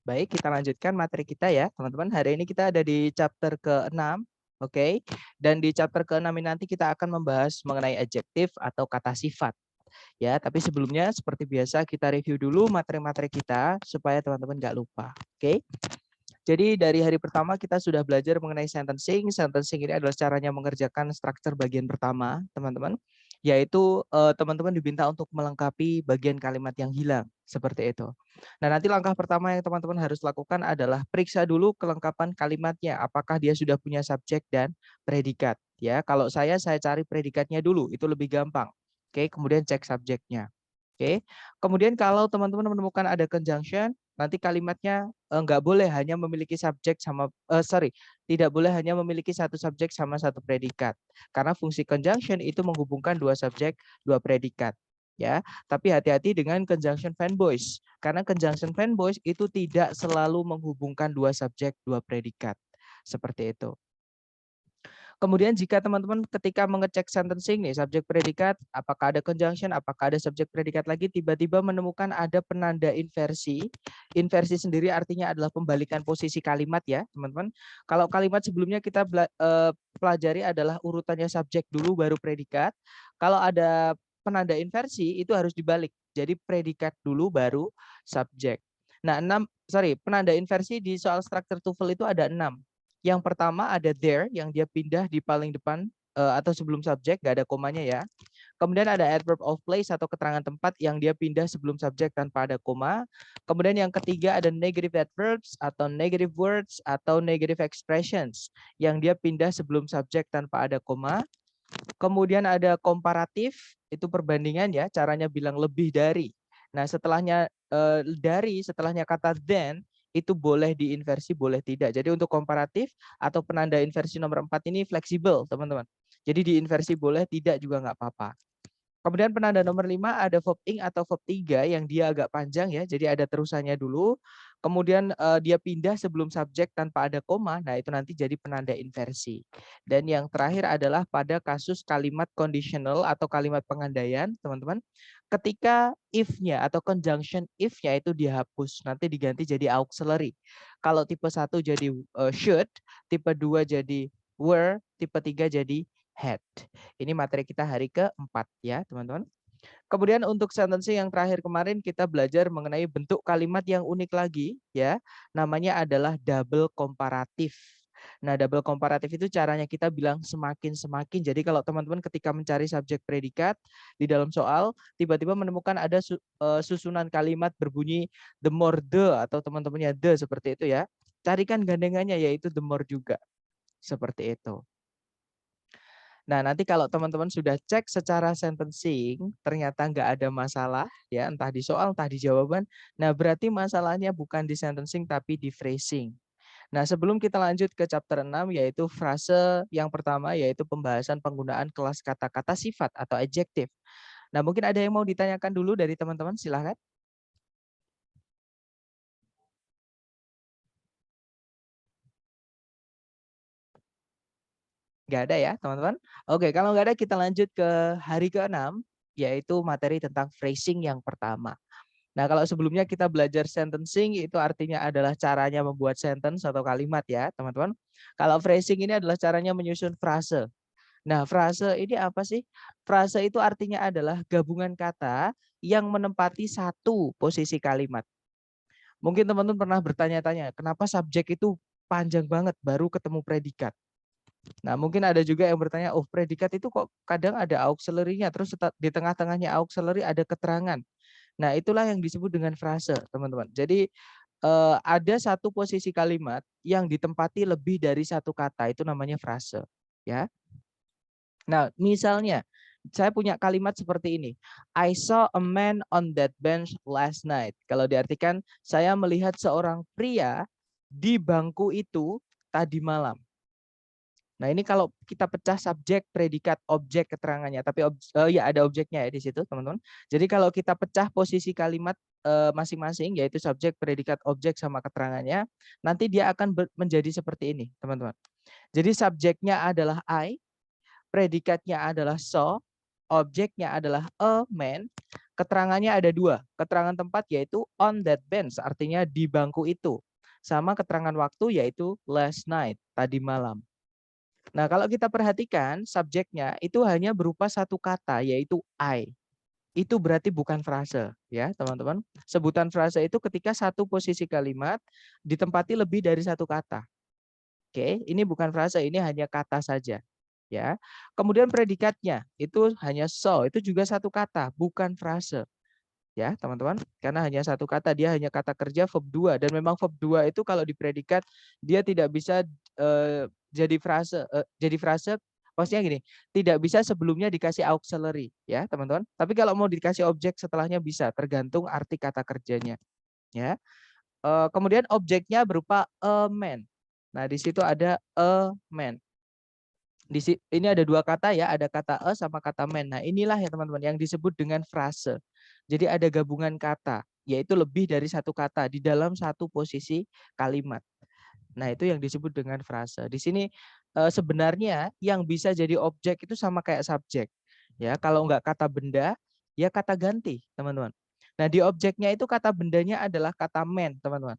Baik, kita lanjutkan materi kita ya, teman-teman. Hari ini kita ada di chapter ke-6, oke. Dan di chapter ke-6 ini nanti kita akan membahas mengenai adjektif atau kata sifat. Ya, tapi sebelumnya seperti biasa kita review dulu materi-materi kita supaya teman-teman nggak lupa, oke. Jadi dari hari pertama kita sudah belajar mengenai sentencing. Sentencing ini adalah caranya mengerjakan struktur bagian pertama, teman-teman. Yaitu teman-teman diminta untuk melengkapi bagian kalimat yang hilang, seperti itu. Nah, nanti langkah pertama yang teman-teman harus lakukan adalah periksa dulu kelengkapan kalimatnya. Apakah dia sudah punya subjek dan predikat. Ya, kalau saya cari predikatnya dulu, itu lebih gampang. Oke, kemudian cek subjeknya. Oke, kemudian kalau teman-teman menemukan ada conjunction, nanti kalimatnya nggak boleh hanya memiliki subjek sama tidak boleh hanya memiliki satu subjek sama satu predikat. Karena fungsi conjunction itu menghubungkan dua subjek, dua predikat. Ya, tapi hati-hati dengan conjunction fanboys. Karena conjunction fanboys itu tidak selalu menghubungkan dua subjek, dua predikat. Seperti itu. Kemudian jika teman-teman ketika mengecek sentencing nih, subjek predikat, apakah ada conjunction, apakah ada subjek predikat lagi, tiba-tiba menemukan ada penanda inversi. Inversi sendiri artinya adalah pembalikan posisi kalimat ya, teman-teman. Kalau kalimat sebelumnya kita pelajari adalah urutannya subjek dulu baru predikat. Kalau ada penanda inversi itu harus dibalik. Jadi predikat dulu baru subjek. Nah, penanda inversi di soal struktur TOEFL itu ada 6. Yang pertama ada there yang dia pindah di paling depan atau sebelum subjek, nggak ada komanya ya. Kemudian ada adverb of place atau keterangan tempat yang dia pindah sebelum subjek tanpa ada koma. Kemudian yang ketiga ada negative adverbs atau negative words atau negative expressions yang dia pindah sebelum subjek tanpa ada koma. Kemudian ada komparatif, itu perbandingan ya, caranya bilang lebih dari. Nah, setelahnya setelahnya kata then, itu boleh diinversi, boleh tidak. Jadi untuk komparatif atau penanda inversi nomor 4 ini fleksibel, teman-teman. Jadi diinversi boleh, tidak juga nggak apa-apa. Kemudian penanda nomor 5 ada verb ing atau verb 3 yang dia agak panjang ya. Jadi ada terusannya dulu. Kemudian dia pindah sebelum subjek tanpa ada koma. Nah, itu nanti jadi penanda inversi. Dan yang terakhir adalah pada kasus kalimat conditional atau kalimat pengandaian, teman-teman. Ketika if-nya atau conjunction if-nya itu dihapus, nanti diganti jadi auxiliary. Kalau tipe 1 jadi should, tipe 2 jadi were, tipe 3 jadi had. Ini materi kita hari ke-4 ya, teman-teman. Kemudian untuk sentencing yang terakhir kemarin kita belajar mengenai bentuk kalimat yang unik lagi ya. Namanya adalah double komparatif. Nah, double komparatif itu caranya kita bilang semakin-semakin. Jadi kalau teman-teman ketika mencari subjek predikat di dalam soal, tiba-tiba menemukan ada susunan kalimat berbunyi the more the atau teman-temannya the seperti itu ya. Carikan gandengannya yaitu the more juga. Seperti itu. Nah, nanti kalau teman-teman sudah cek secara sentencing, ternyata nggak ada masalah, ya entah di soal, entah di jawaban. Nah, berarti masalahnya bukan di sentencing, tapi di phrasing. Nah, sebelum kita lanjut ke chapter 6, yaitu frase yang pertama, yaitu pembahasan penggunaan kelas kata-kata sifat atau adjektif. Nah, mungkin ada yang mau ditanyakan dulu dari teman-teman, silahkan. Nggak ada ya, teman-teman? Oke, kalau nggak ada kita lanjut ke hari ke-6, yaitu materi tentang phrasing yang pertama. Nah, kalau sebelumnya kita belajar sentencing, itu artinya adalah caranya membuat sentence atau kalimat ya, teman-teman. Kalau phrasing ini adalah caranya menyusun frase. Nah, frase ini apa sih? Frase itu artinya adalah gabungan kata yang menempati satu posisi kalimat. Mungkin teman-teman pernah bertanya-tanya, kenapa subjek itu panjang banget baru ketemu predikat? Nah, mungkin ada juga yang bertanya, oh predikat itu kok kadang ada auxiliary-nya, terus di tengah-tengahnya auxiliary ada keterangan. Nah, itulah yang disebut dengan frase, teman-teman. Jadi ada satu posisi kalimat yang ditempati lebih dari satu kata, itu namanya frase, ya. Nah, misalnya saya punya kalimat seperti ini. I saw a man on that bench last night. Kalau diartikan, saya melihat seorang pria di bangku itu tadi malam. Nah, ini kalau kita pecah subjek, predikat, objek keterangannya, tapi ya ada objeknya ya di situ, teman-teman. Jadi kalau kita pecah posisi kalimat masing-masing, yaitu subjek, predikat, objek sama keterangannya, nanti dia akan menjadi seperti ini, teman-teman. Jadi subjeknya adalah I, predikatnya adalah saw, objeknya adalah a man, Keterangannya ada dua. Keterangan tempat yaitu on that bench, artinya di bangku itu. Sama keterangan waktu yaitu last night, tadi malam. Nah, kalau kita perhatikan subjeknya itu hanya berupa satu kata yaitu I. Itu berarti bukan frase ya, teman-teman. Sebutan frase itu ketika satu posisi kalimat ditempati lebih dari satu kata. Oke, ini bukan frase, ini hanya kata saja. Ya. Kemudian predikatnya itu hanya so, itu juga satu kata, bukan frase. Ya, teman-teman, karena hanya satu kata, dia hanya kata kerja verb 2 dan memang verb 2 itu kalau dipredikat dia tidak bisa jadi frase maksudnya gini, tidak bisa sebelumnya dikasih auxiliary ya, teman-teman. Tapi kalau mau dikasih objek setelahnya bisa, tergantung arti kata kerjanya, ya. Kemudian objeknya berupa a man. Nah, di situ ada a man. Ini ada dua kata ya, ada kata a sama kata man. Nah, inilah ya teman-teman yang disebut dengan frase. Jadi ada gabungan kata, yaitu lebih dari satu kata di dalam satu posisi kalimat. Nah, itu yang disebut dengan frase. Di sini sebenarnya yang bisa jadi objek itu sama kayak subjek. Ya, kalau enggak kata benda, ya kata ganti, teman-teman. Nah, di objeknya itu kata bendanya adalah kata man, teman-teman.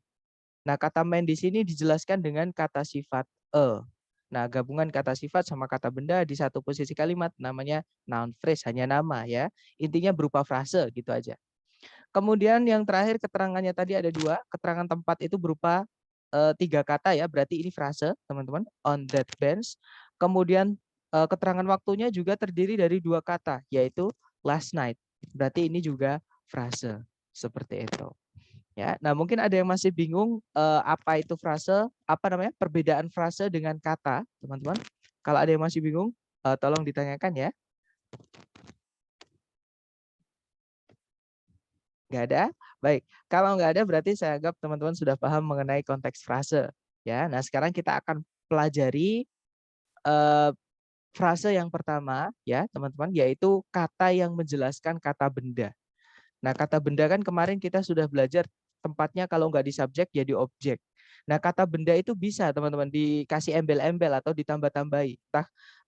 Nah, kata man di sini dijelaskan dengan kata sifat a. Nah, gabungan kata sifat sama kata benda di satu posisi kalimat namanya noun phrase, hanya nama ya. Intinya berupa frase gitu aja. Kemudian yang terakhir keterangannya tadi ada dua. Keterangan tempat itu berupa tiga kata ya, berarti ini frase teman-teman, on that bench. Kemudian keterangan waktunya juga terdiri dari dua kata, yaitu last night. Berarti ini juga frase, seperti itu. Ya, nah mungkin ada yang masih bingung apa itu frase, apa namanya perbedaan frase dengan kata, teman-teman. Kalau ada yang masih bingung, tolong ditanyakan ya. Nggak ada? Baik, kalau nggak ada berarti saya anggap teman-teman sudah paham mengenai konteks frase. Ya, nah sekarang kita akan pelajari frase yang pertama ya teman-teman, yaitu kata yang menjelaskan kata benda. Nah, kata benda kan kemarin kita sudah belajar tempatnya kalau nggak di subjek jadi objek. Nah, kata benda itu bisa teman-teman dikasih embel-embel atau ditambah-tambahi.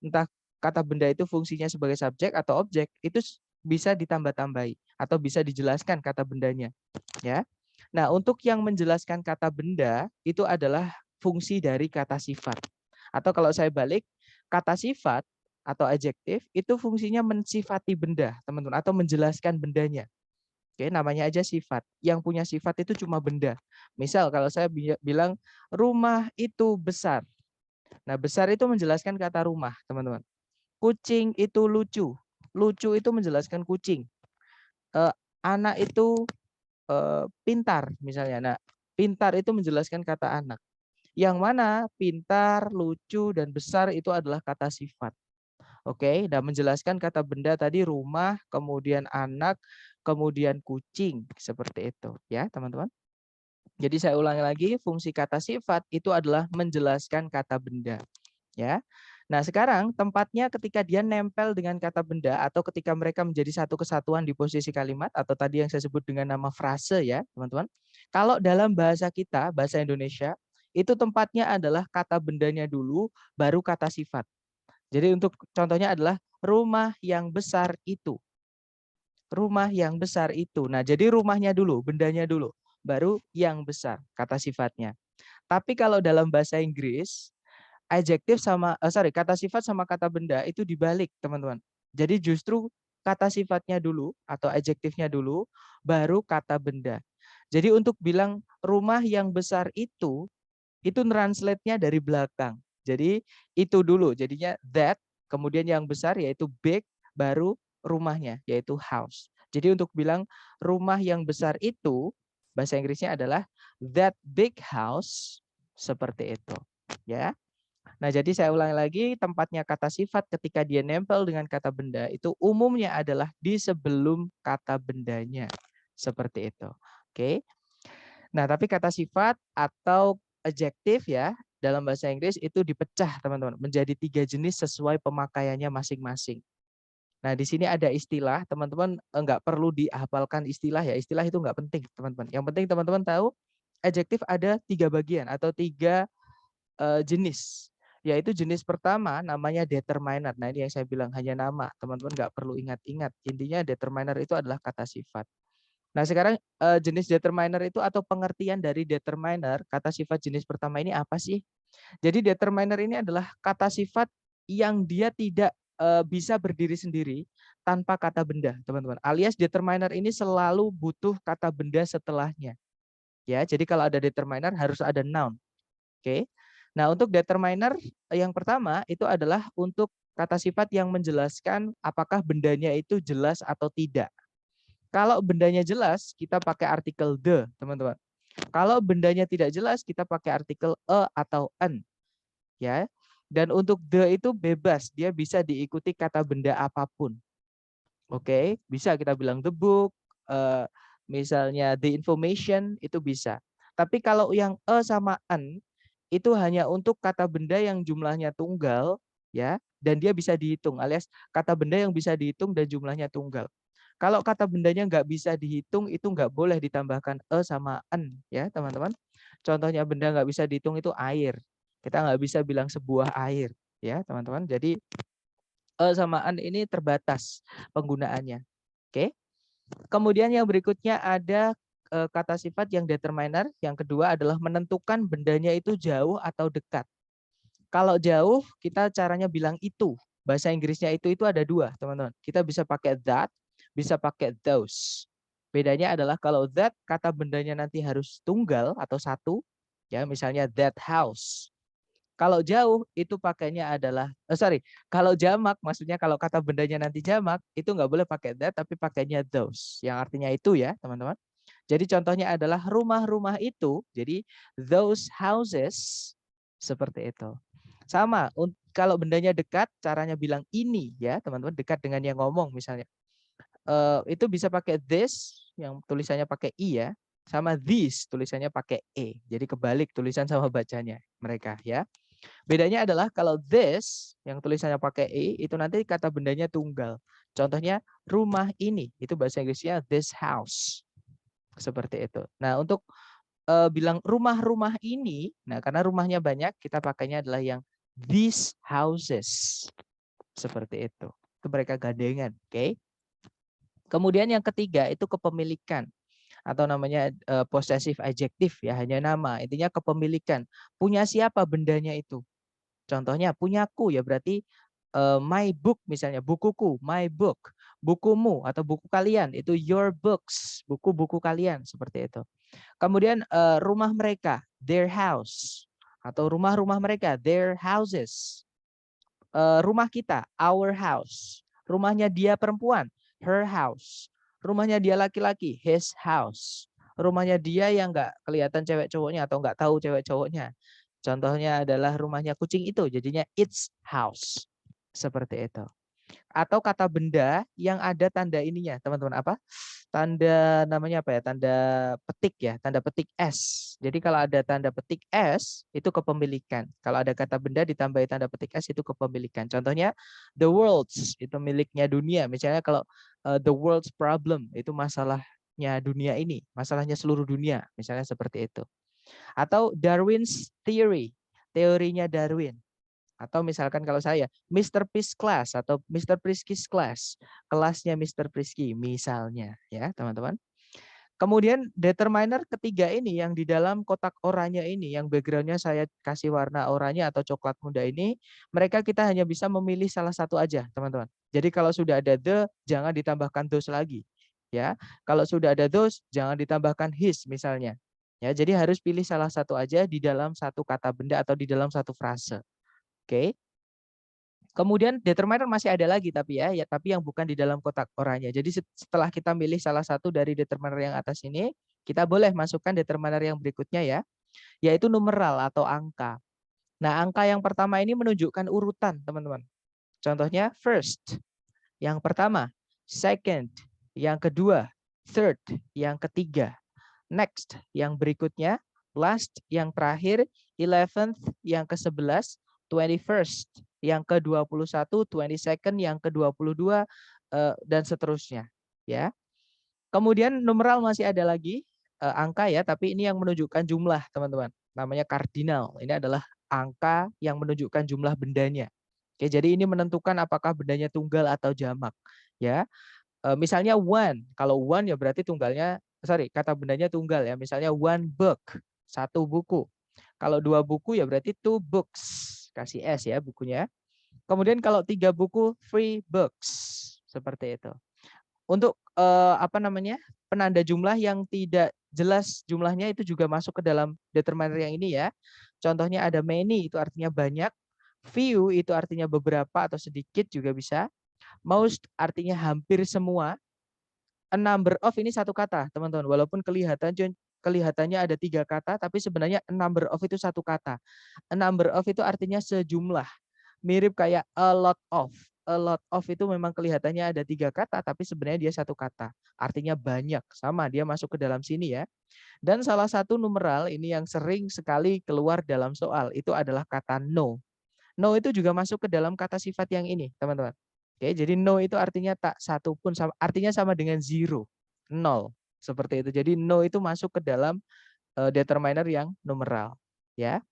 Entah kata benda itu fungsinya sebagai subjek atau objek, itu bisa ditambah-tambahi atau bisa dijelaskan kata bendanya, ya. Nah, untuk yang menjelaskan kata benda itu adalah fungsi dari kata sifat. Atau kalau saya balik, kata sifat atau adjektif itu fungsinya mensifati benda, teman-teman, atau menjelaskan bendanya. Oke, namanya aja sifat. Yang punya sifat itu cuma benda. Misal kalau saya bilang rumah itu besar. Nah, besar itu menjelaskan kata rumah, teman-teman. Kucing itu lucu. Lucu itu menjelaskan kucing. Anak itu pintar misalnya. Nah, pintar itu menjelaskan kata anak. Yang mana pintar, lucu, dan besar itu adalah kata sifat. Oke, dan menjelaskan kata benda tadi rumah, kemudian anak, kemudian kucing, seperti itu ya, teman-teman. Jadi saya ulangi lagi, fungsi kata sifat itu adalah menjelaskan kata benda, ya. Nah, sekarang tempatnya ketika dia nempel dengan kata benda atau ketika mereka menjadi satu kesatuan di posisi kalimat atau tadi yang saya sebut dengan nama frase ya, teman-teman. Kalau dalam bahasa kita, bahasa Indonesia, itu tempatnya adalah kata bendanya dulu, baru kata sifat. Jadi untuk contohnya adalah rumah yang besar itu. Rumah yang besar itu. Nah, jadi rumahnya dulu, bendanya dulu, baru yang besar, kata sifatnya. Tapi kalau dalam bahasa Inggris, adjektif kata sifat sama kata benda itu dibalik, teman-teman. Jadi justru kata sifatnya dulu atau adjektifnya dulu, baru kata benda. Jadi untuk bilang rumah yang besar itu translate-nya dari belakang. Jadi itu dulu, jadinya that, kemudian yang besar yaitu big, baru rumahnya yaitu house. Jadi untuk bilang rumah yang besar itu, bahasa Inggrisnya adalah that big house, seperti itu. Ya. Nah, jadi saya ulangi lagi, tempatnya kata sifat ketika dia nempel dengan kata benda itu umumnya adalah di sebelum kata bendanya. Seperti itu. Oke. Nah, tapi kata sifat atau adjektif ya dalam bahasa Inggris itu dipecah teman-teman menjadi 3 jenis sesuai pemakaiannya masing-masing. Nah, di sini ada istilah, teman-teman enggak perlu dihafalkan istilah ya, istilah itu enggak penting teman-teman. Yang penting teman-teman tahu adjektif ada 3 bagian atau 3 jenis. Yaitu jenis pertama namanya determiner. Nah, ini yang saya bilang hanya nama. Teman-teman nggak perlu ingat-ingat. Intinya determiner itu adalah kata sifat. Nah, sekarang jenis determiner itu atau pengertian dari determiner, kata sifat jenis pertama ini apa sih? Jadi determiner ini adalah kata sifat yang dia tidak bisa berdiri sendiri tanpa kata benda, teman-teman. Alias determiner ini selalu butuh kata benda setelahnya. Ya, jadi kalau ada determiner harus ada noun. Oke. Nah, untuk determiner yang pertama itu adalah untuk kata sifat yang menjelaskan apakah bendanya itu jelas atau tidak. Kalau bendanya jelas, kita pakai artikel the, teman-teman. Kalau bendanya tidak jelas, kita pakai artikel a atau an, ya. Dan untuk the itu bebas, dia bisa diikuti kata benda apapun. Oke, bisa kita bilang the book, misalnya the information, itu bisa. Tapi kalau yang a sama an itu hanya untuk kata benda yang jumlahnya tunggal, ya, dan dia bisa dihitung, alias kata benda yang bisa dihitung dan jumlahnya tunggal. Kalau kata bendanya nggak bisa dihitung, itu nggak boleh ditambahkan e sama an, ya teman-teman. Contohnya benda nggak bisa dihitung itu air. Kita nggak bisa bilang sebuah air, ya teman-teman. Jadi e sama an ini terbatas penggunaannya. Oke. Kemudian yang berikutnya ada kata sifat yang determiner. Yang kedua adalah menentukan bendanya itu jauh atau dekat. Kalau jauh, kita caranya bilang itu. Bahasa Inggrisnya itu ada dua, teman-teman. Kita bisa pakai that, bisa pakai those. Bedanya adalah kalau that, kata bendanya nanti harus tunggal atau satu. Ya, misalnya that house. Kalau jauh, itu pakainya adalah, kalau jamak, maksudnya kalau kata bendanya nanti jamak, itu nggak boleh pakai that, tapi pakainya those. Yang artinya itu ya, teman-teman. Jadi contohnya adalah rumah-rumah itu, jadi those houses, seperti itu. Sama, kalau bendanya dekat, caranya bilang ini ya teman-teman, dekat dengan yang ngomong misalnya. Itu bisa pakai this, yang tulisannya pakai i ya, sama this, tulisannya pakai e. Jadi kebalik tulisan sama bacanya mereka ya. Bedanya adalah kalau this, yang tulisannya pakai e, itu nanti kata bendanya tunggal. Contohnya rumah ini, itu bahasa Inggrisnya this house. Seperti itu. Nah, untuk bilang rumah-rumah ini, nah karena rumahnya banyak, kita pakainya adalah yang these houses. Seperti itu. Itu mereka gandengan, oke? Kemudian yang ketiga itu kepemilikan atau namanya possessive adjective ya, hanya nama. Intinya kepemilikan. Punya siapa bendanya itu? Contohnya punyaku ya berarti my book misalnya, bukuku, my book. Bukumu atau buku kalian itu your books, buku-buku kalian seperti itu. Kemudian rumah mereka, their house. Atau rumah-rumah mereka, their houses. Rumah kita, our house. Rumahnya dia perempuan, her house. Rumahnya dia laki-laki, his house. Rumahnya dia yang nggak kelihatan cewek cowoknya atau nggak tahu cewek cowoknya. Contohnya adalah rumahnya kucing itu, jadinya its house. Seperti itu. Atau kata benda yang ada tanda ininya, teman-teman, apa? Tanda namanya apa ya? Tanda petik ya, tanda petik S. Jadi kalau ada tanda petik S itu kepemilikan. Kalau ada kata benda ditambahi tanda petik S itu kepemilikan. Contohnya the world's itu miliknya dunia. Misalnya kalau the world's problem itu masalahnya dunia ini, masalahnya seluruh dunia, misalnya seperti itu. Atau Darwin's theory, teorinya Darwin. Atau misalkan kalau saya, Mr. Prisk class atau Mr. Priski's class, kelasnya Mr. Prisky misalnya ya teman-teman. Kemudian determiner ketiga ini yang di dalam kotak oranye ini, yang backgroundnya saya kasih warna oranye atau coklat muda ini, mereka kita hanya bisa memilih salah satu aja teman-teman. Jadi kalau sudah ada the, jangan ditambahkan those lagi. Ya, kalau sudah ada those, jangan ditambahkan his misalnya. Ya, jadi harus pilih salah satu aja di dalam satu kata benda atau di dalam satu frase. Oke. Kemudian determiner masih ada lagi tapi ya, tapi yang bukan di dalam kotak oranye. Jadi setelah kita milih salah satu dari determiner yang atas ini, kita boleh masukkan determiner yang berikutnya ya, yaitu numeral atau angka. Nah, angka yang pertama ini menunjukkan urutan, teman-teman. Contohnya first, yang pertama, second, yang kedua, third, yang ketiga, next, yang berikutnya, last, yang terakhir, 11th, yang ke-11, 21st, yang ke-21, 22nd, yang ke-22 dan seterusnya, ya. Kemudian numeral masih ada lagi angka ya, tapi ini yang menunjukkan jumlah, teman-teman. Namanya kardinal. Ini adalah angka yang menunjukkan jumlah bendanya. Oke, jadi ini menentukan apakah bendanya tunggal atau jamak. Ya, misalnya one. Kalau one ya berarti tunggalnya, kata bendanya tunggal ya. Misalnya one book, satu buku. Kalau dua buku ya berarti two books. Kasih S ya bukunya. Kemudian kalau tiga buku, three books. Seperti itu. Untuk penanda jumlah yang tidak jelas jumlahnya itu juga masuk ke dalam determiner yang ini ya. Contohnya ada many, itu artinya banyak. Few itu artinya beberapa atau sedikit juga bisa. Most artinya hampir semua. A number of ini satu kata, teman-teman. Walaupun kelihatannya ada tiga kata, tapi sebenarnya a number of itu satu kata. A number of itu artinya sejumlah. Mirip kayak a lot of. A lot of itu memang kelihatannya ada tiga kata, tapi sebenarnya dia satu kata. Artinya banyak. Sama, dia masuk ke dalam sini ya. Dan salah satu numeral ini yang sering sekali keluar dalam soal, itu adalah kata no. No itu juga masuk ke dalam kata sifat yang ini, teman-teman. Oke, jadi no itu artinya tak satu pun, artinya sama dengan zero, nol. Seperti itu. Jadi no itu masuk ke dalam determiner yang numeral. Ya.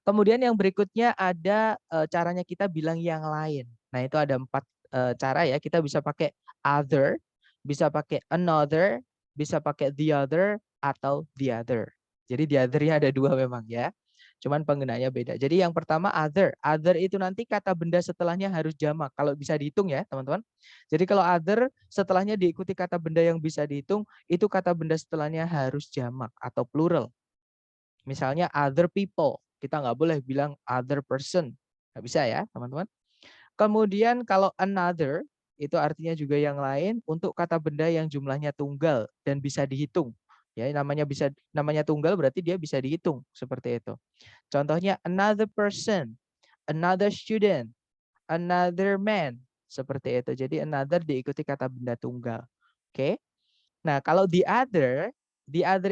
Kemudian yang berikutnya ada caranya kita bilang yang lain. Nah itu ada 4 cara ya. Kita bisa pakai other, bisa pakai another, bisa pakai the other, atau the other. Jadi the other-nya ada 2 memang ya. Cuman penggunaannya beda. Jadi yang pertama other. Other itu nanti kata benda setelahnya harus jamak. Kalau bisa dihitung ya teman-teman. Jadi kalau other setelahnya diikuti kata benda yang bisa dihitung, itu kata benda setelahnya harus jamak atau plural. Misalnya other people. Kita nggak boleh bilang other person. Nggak bisa ya teman-teman. Kemudian kalau another, itu artinya juga yang lain untuk kata benda yang jumlahnya tunggal dan bisa dihitung. Ya, namanya tunggal berarti dia bisa dihitung seperti itu. Contohnya another person, another student, another man, seperti itu. Jadi another diikuti kata benda tunggal. Oke. Nah, kalau the other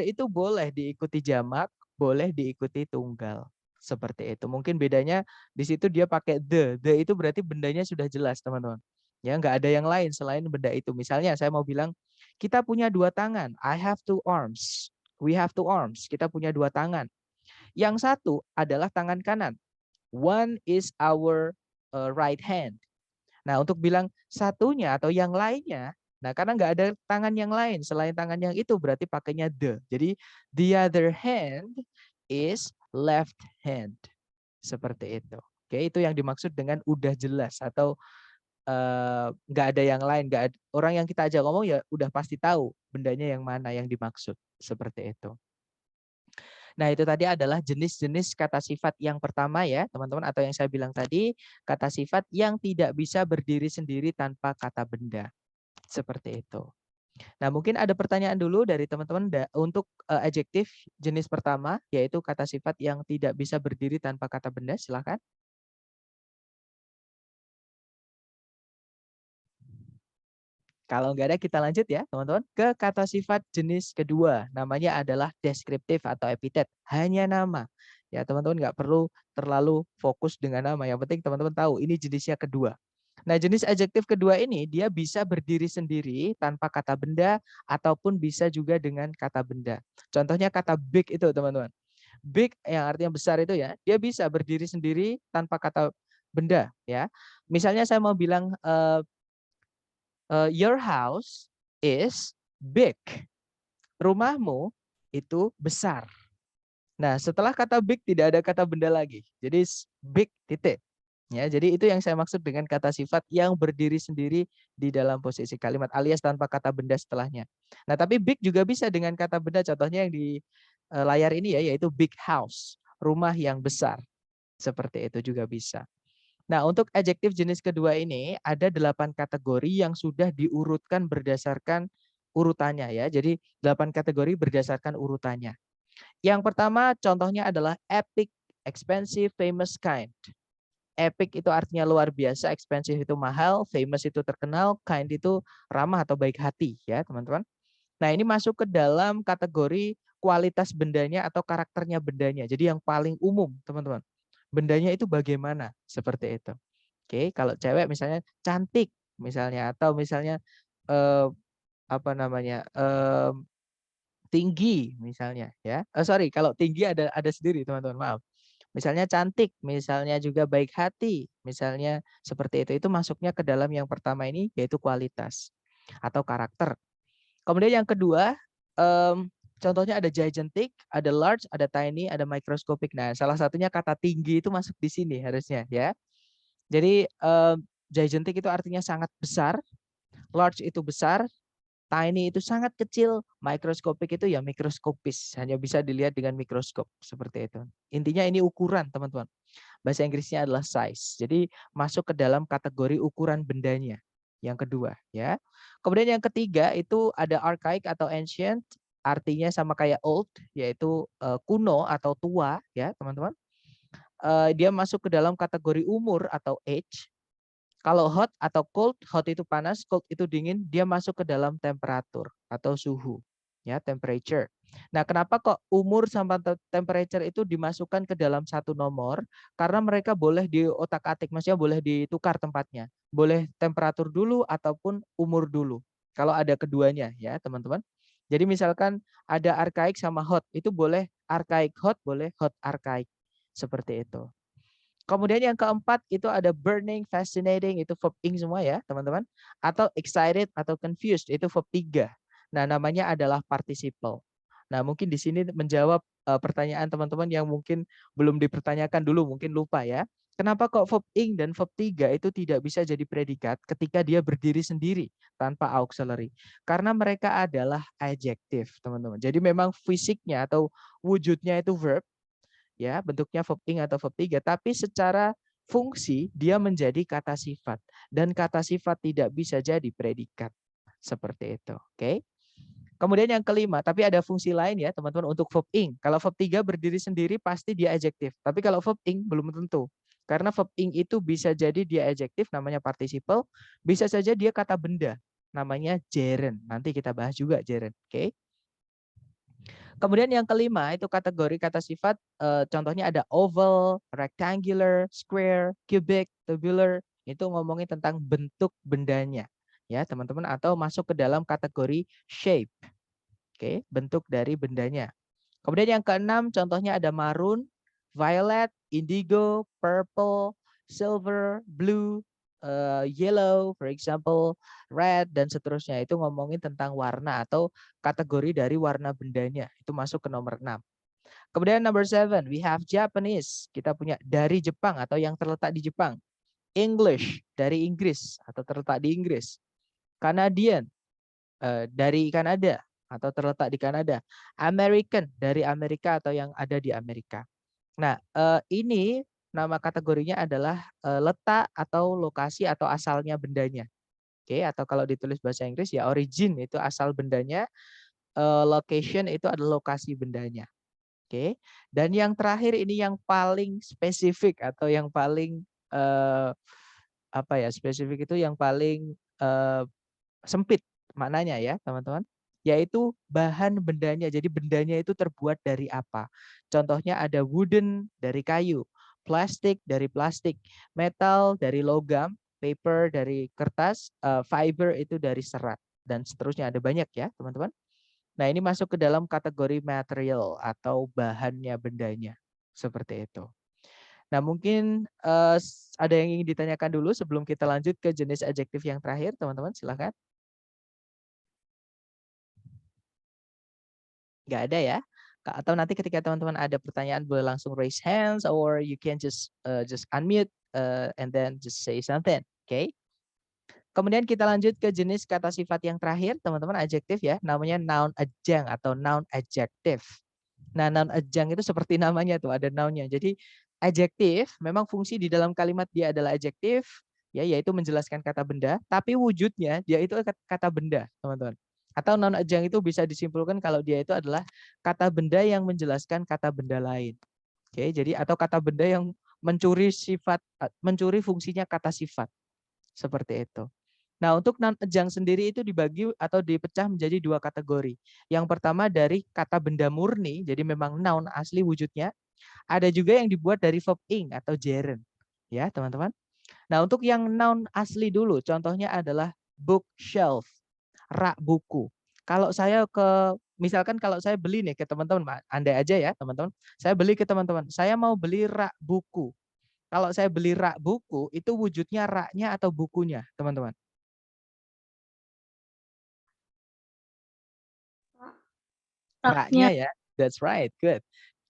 itu boleh diikuti jamak, boleh diikuti tunggal. Seperti itu. Mungkin bedanya di situ dia pakai the. The itu berarti bendanya sudah jelas, teman-teman. Ya, nggak ada yang lain selain benda itu. Misalnya saya mau bilang, kita punya 2 tangan. I have 2 arms. We have 2 arms. Kita punya 2 tangan. Yang satu adalah tangan kanan. One is our right hand. Nah, untuk bilang satunya atau yang lainnya, nah karena nggak ada tangan yang lain selain tangan yang itu, berarti pakainya the. Jadi the other hand is left hand. Seperti itu. Oke, itu yang dimaksud dengan udah jelas atau nggak ada yang lain. Orang yang kita ajak ngomong ya udah pasti tahu bendanya yang mana yang dimaksud. Seperti itu. Nah, itu tadi adalah jenis-jenis kata sifat yang pertama ya, teman-teman, atau yang saya bilang tadi, kata sifat yang tidak bisa berdiri sendiri tanpa kata benda. Seperti itu. Nah, mungkin ada pertanyaan dulu dari teman-teman untuk adjektif jenis pertama, yaitu kata sifat yang tidak bisa berdiri tanpa kata benda. Silakan. Kalau nggak ada, kita lanjut ya, teman-teman, ke kata sifat jenis kedua. Namanya adalah deskriptif atau epitet. Hanya nama. Ya, teman-teman nggak perlu terlalu fokus dengan nama. Yang penting teman-teman tahu ini jenisnya kedua. Nah, jenis adjektif kedua ini dia bisa berdiri sendiri tanpa kata benda ataupun bisa juga dengan kata benda. Contohnya kata big itu, teman-teman. Big yang artinya besar itu ya, dia bisa berdiri sendiri tanpa kata benda ya. Misalnya saya mau bilang your house is big. Rumahmu itu besar. Nah, setelah kata big tidak ada kata benda lagi. Jadi big titik. Ya, jadi itu yang saya maksud dengan kata sifat yang berdiri sendiri di dalam posisi kalimat alias tanpa kata benda setelahnya. Nah, tapi big juga bisa dengan kata benda. Contohnya yang di layar ini ya, yaitu big house, rumah yang besar. Seperti itu juga bisa. Nah, untuk adjektif jenis kedua ini ada 8 kategori yang sudah diurutkan berdasarkan urutannya ya. Jadi 8 kategori berdasarkan urutannya. Yang pertama contohnya adalah epic, expensive, famous, kind. Epic itu artinya luar biasa, expensive itu mahal, famous itu terkenal, kind itu ramah atau baik hati ya, teman-teman. Nah, ini masuk ke dalam kategori kualitas bendanya atau karakternya bendanya. Jadi yang paling umum, teman-teman. Bendanya itu bagaimana? Seperti itu. Oke, kalau cewek misalnya cantik misalnya atau misalnya eh, apa namanya? Tinggi misalnya ya. Sorry, kalau tinggi ada sendiri, teman-teman, maaf. Misalnya cantik, misalnya juga baik hati, misalnya seperti itu masuknya ke dalam yang pertama ini yaitu kualitas atau karakter. Kemudian yang kedua, contohnya ada gigantic, ada large, ada tiny, ada microscopic. Nah, salah satunya kata tinggi itu masuk di sini harusnya ya. Jadi gigantic itu artinya sangat besar, large itu besar, tiny itu sangat kecil, microscopic itu ya mikroskopis, hanya bisa dilihat dengan mikroskop seperti itu. Intinya ini ukuran, teman-teman. Bahasa Inggrisnya adalah size. Jadi masuk ke dalam kategori ukuran bendanya. Yang kedua, ya. Kemudian yang ketiga itu ada archaic atau ancient, artinya sama kayak old, yaitu kuno atau tua, ya, teman-teman. Dia masuk ke dalam kategori umur atau age. Kalau hot atau cold, hot itu panas, cold itu dingin, dia masuk ke dalam temperatur atau suhu, ya, temperature. Nah, kenapa kok umur sama temperature itu dimasukkan ke dalam satu nomor? Karena mereka boleh diotak-atik, maksudnya boleh ditukar tempatnya. Boleh temperatur dulu ataupun umur dulu. Kalau ada keduanya, ya, teman-teman. Jadi misalkan ada archaic sama hot, itu boleh archaic hot, boleh hot archaic. Seperti itu. Kemudian yang keempat itu ada burning, fascinating, itu verb ing semua ya teman-teman. Atau excited atau confused, itu verb 3. Nah namanya adalah participle. Nah mungkin di sini menjawab pertanyaan teman-teman yang mungkin belum dipertanyakan dulu, mungkin lupa ya. Kenapa kok verb ing dan verb 3 itu tidak bisa jadi predikat ketika dia berdiri sendiri tanpa auxiliary? Karena mereka adalah adjektif teman-teman. Jadi memang fisiknya atau wujudnya itu verb, ya bentuknya verb ing atau verb 3, tapi secara fungsi dia menjadi kata sifat dan kata sifat tidak bisa jadi predikat seperti itu. Oke. Kemudian yang kelima, tapi ada fungsi lain ya teman-teman untuk verb ing. Kalau verb 3 berdiri sendiri pasti dia adjektif, tapi kalau verb ing belum tentu. Karena verb ing itu bisa jadi dia adjektif namanya participle, bisa saja dia kata benda namanya gerund. Nanti kita bahas juga gerund. Oke. Kemudian yang kelima itu kategori kata sifat, contohnya ada oval, rectangular, square, cubic, tubular, itu ngomongin tentang bentuk bendanya, ya teman-teman, atau masuk ke dalam kategori shape, oke, bentuk dari bendanya. Kemudian yang keenam contohnya ada maroon, violet, indigo, purple, silver, blue, yellow, for example, red, dan seterusnya. Itu ngomongin tentang warna atau kategori dari warna bendanya. Itu masuk ke nomor 6. Kemudian number 7, we have Japanese. Kita punya dari Jepang atau yang terletak di Jepang. English, dari Inggris atau terletak di Inggris. Canadian, dari Kanada atau terletak di Kanada. American, dari Amerika atau yang ada di Amerika. Nah, ini nama kategorinya adalah letak atau lokasi atau asalnya bendanya. Oke, atau kalau ditulis bahasa Inggris ya origin itu asal bendanya, location itu adalah lokasi bendanya. Oke. Dan yang terakhir ini yang paling spesifik atau yang paling apa ya? Spesifik itu yang paling sempit maknanya ya, teman-teman. Yaitu bahan bendanya. Jadi bendanya itu terbuat dari apa? Contohnya ada wooden dari kayu, plastik dari plastik, metal dari logam, paper dari kertas, fiber itu dari serat, dan seterusnya ada banyak ya, teman-teman. Nah, ini masuk ke dalam kategori material atau bahannya bendanya. Seperti itu. Nah, mungkin ada yang ingin ditanyakan dulu sebelum kita lanjut ke jenis adjektif yang terakhir, teman-teman, silakan. Nggak ada ya? Atau nanti ketika teman-teman ada pertanyaan boleh langsung raise hands or you can just unmute and then just say something. Okay? Kemudian kita lanjut ke jenis kata sifat yang terakhir, teman-teman, adjektif ya, namanya noun adjunct atau noun adjective. Nah, noun adjunct itu seperti namanya tuh, ada nounnya. Jadi adjektif memang fungsi di dalam kalimat dia adalah adjektif, ya, yaitu menjelaskan kata benda, tapi wujudnya dia itu kata benda, teman-teman. Atau noun adjunct itu bisa disimpulkan kalau dia itu adalah kata benda yang menjelaskan kata benda lain. Oke, jadi atau kata benda yang mencuri sifat, mencuri fungsinya kata sifat. Seperti itu. Nah, untuk noun adjunct sendiri itu dibagi atau dipecah menjadi dua kategori. Yang pertama dari kata benda murni, jadi memang noun asli wujudnya. Ada juga yang dibuat dari verb ing atau gerund. Ya, teman-teman. Nah, untuk yang noun asli dulu, contohnya adalah bookshelf, rak buku. Kalau saya ke misalkan kalau saya beli nih ke teman-teman, andai aja ya teman-teman, saya beli ke teman-teman, saya mau beli rak buku. Kalau saya beli rak buku, itu wujudnya raknya atau bukunya, teman-teman? Raknya Raknya. ya, that's right, good.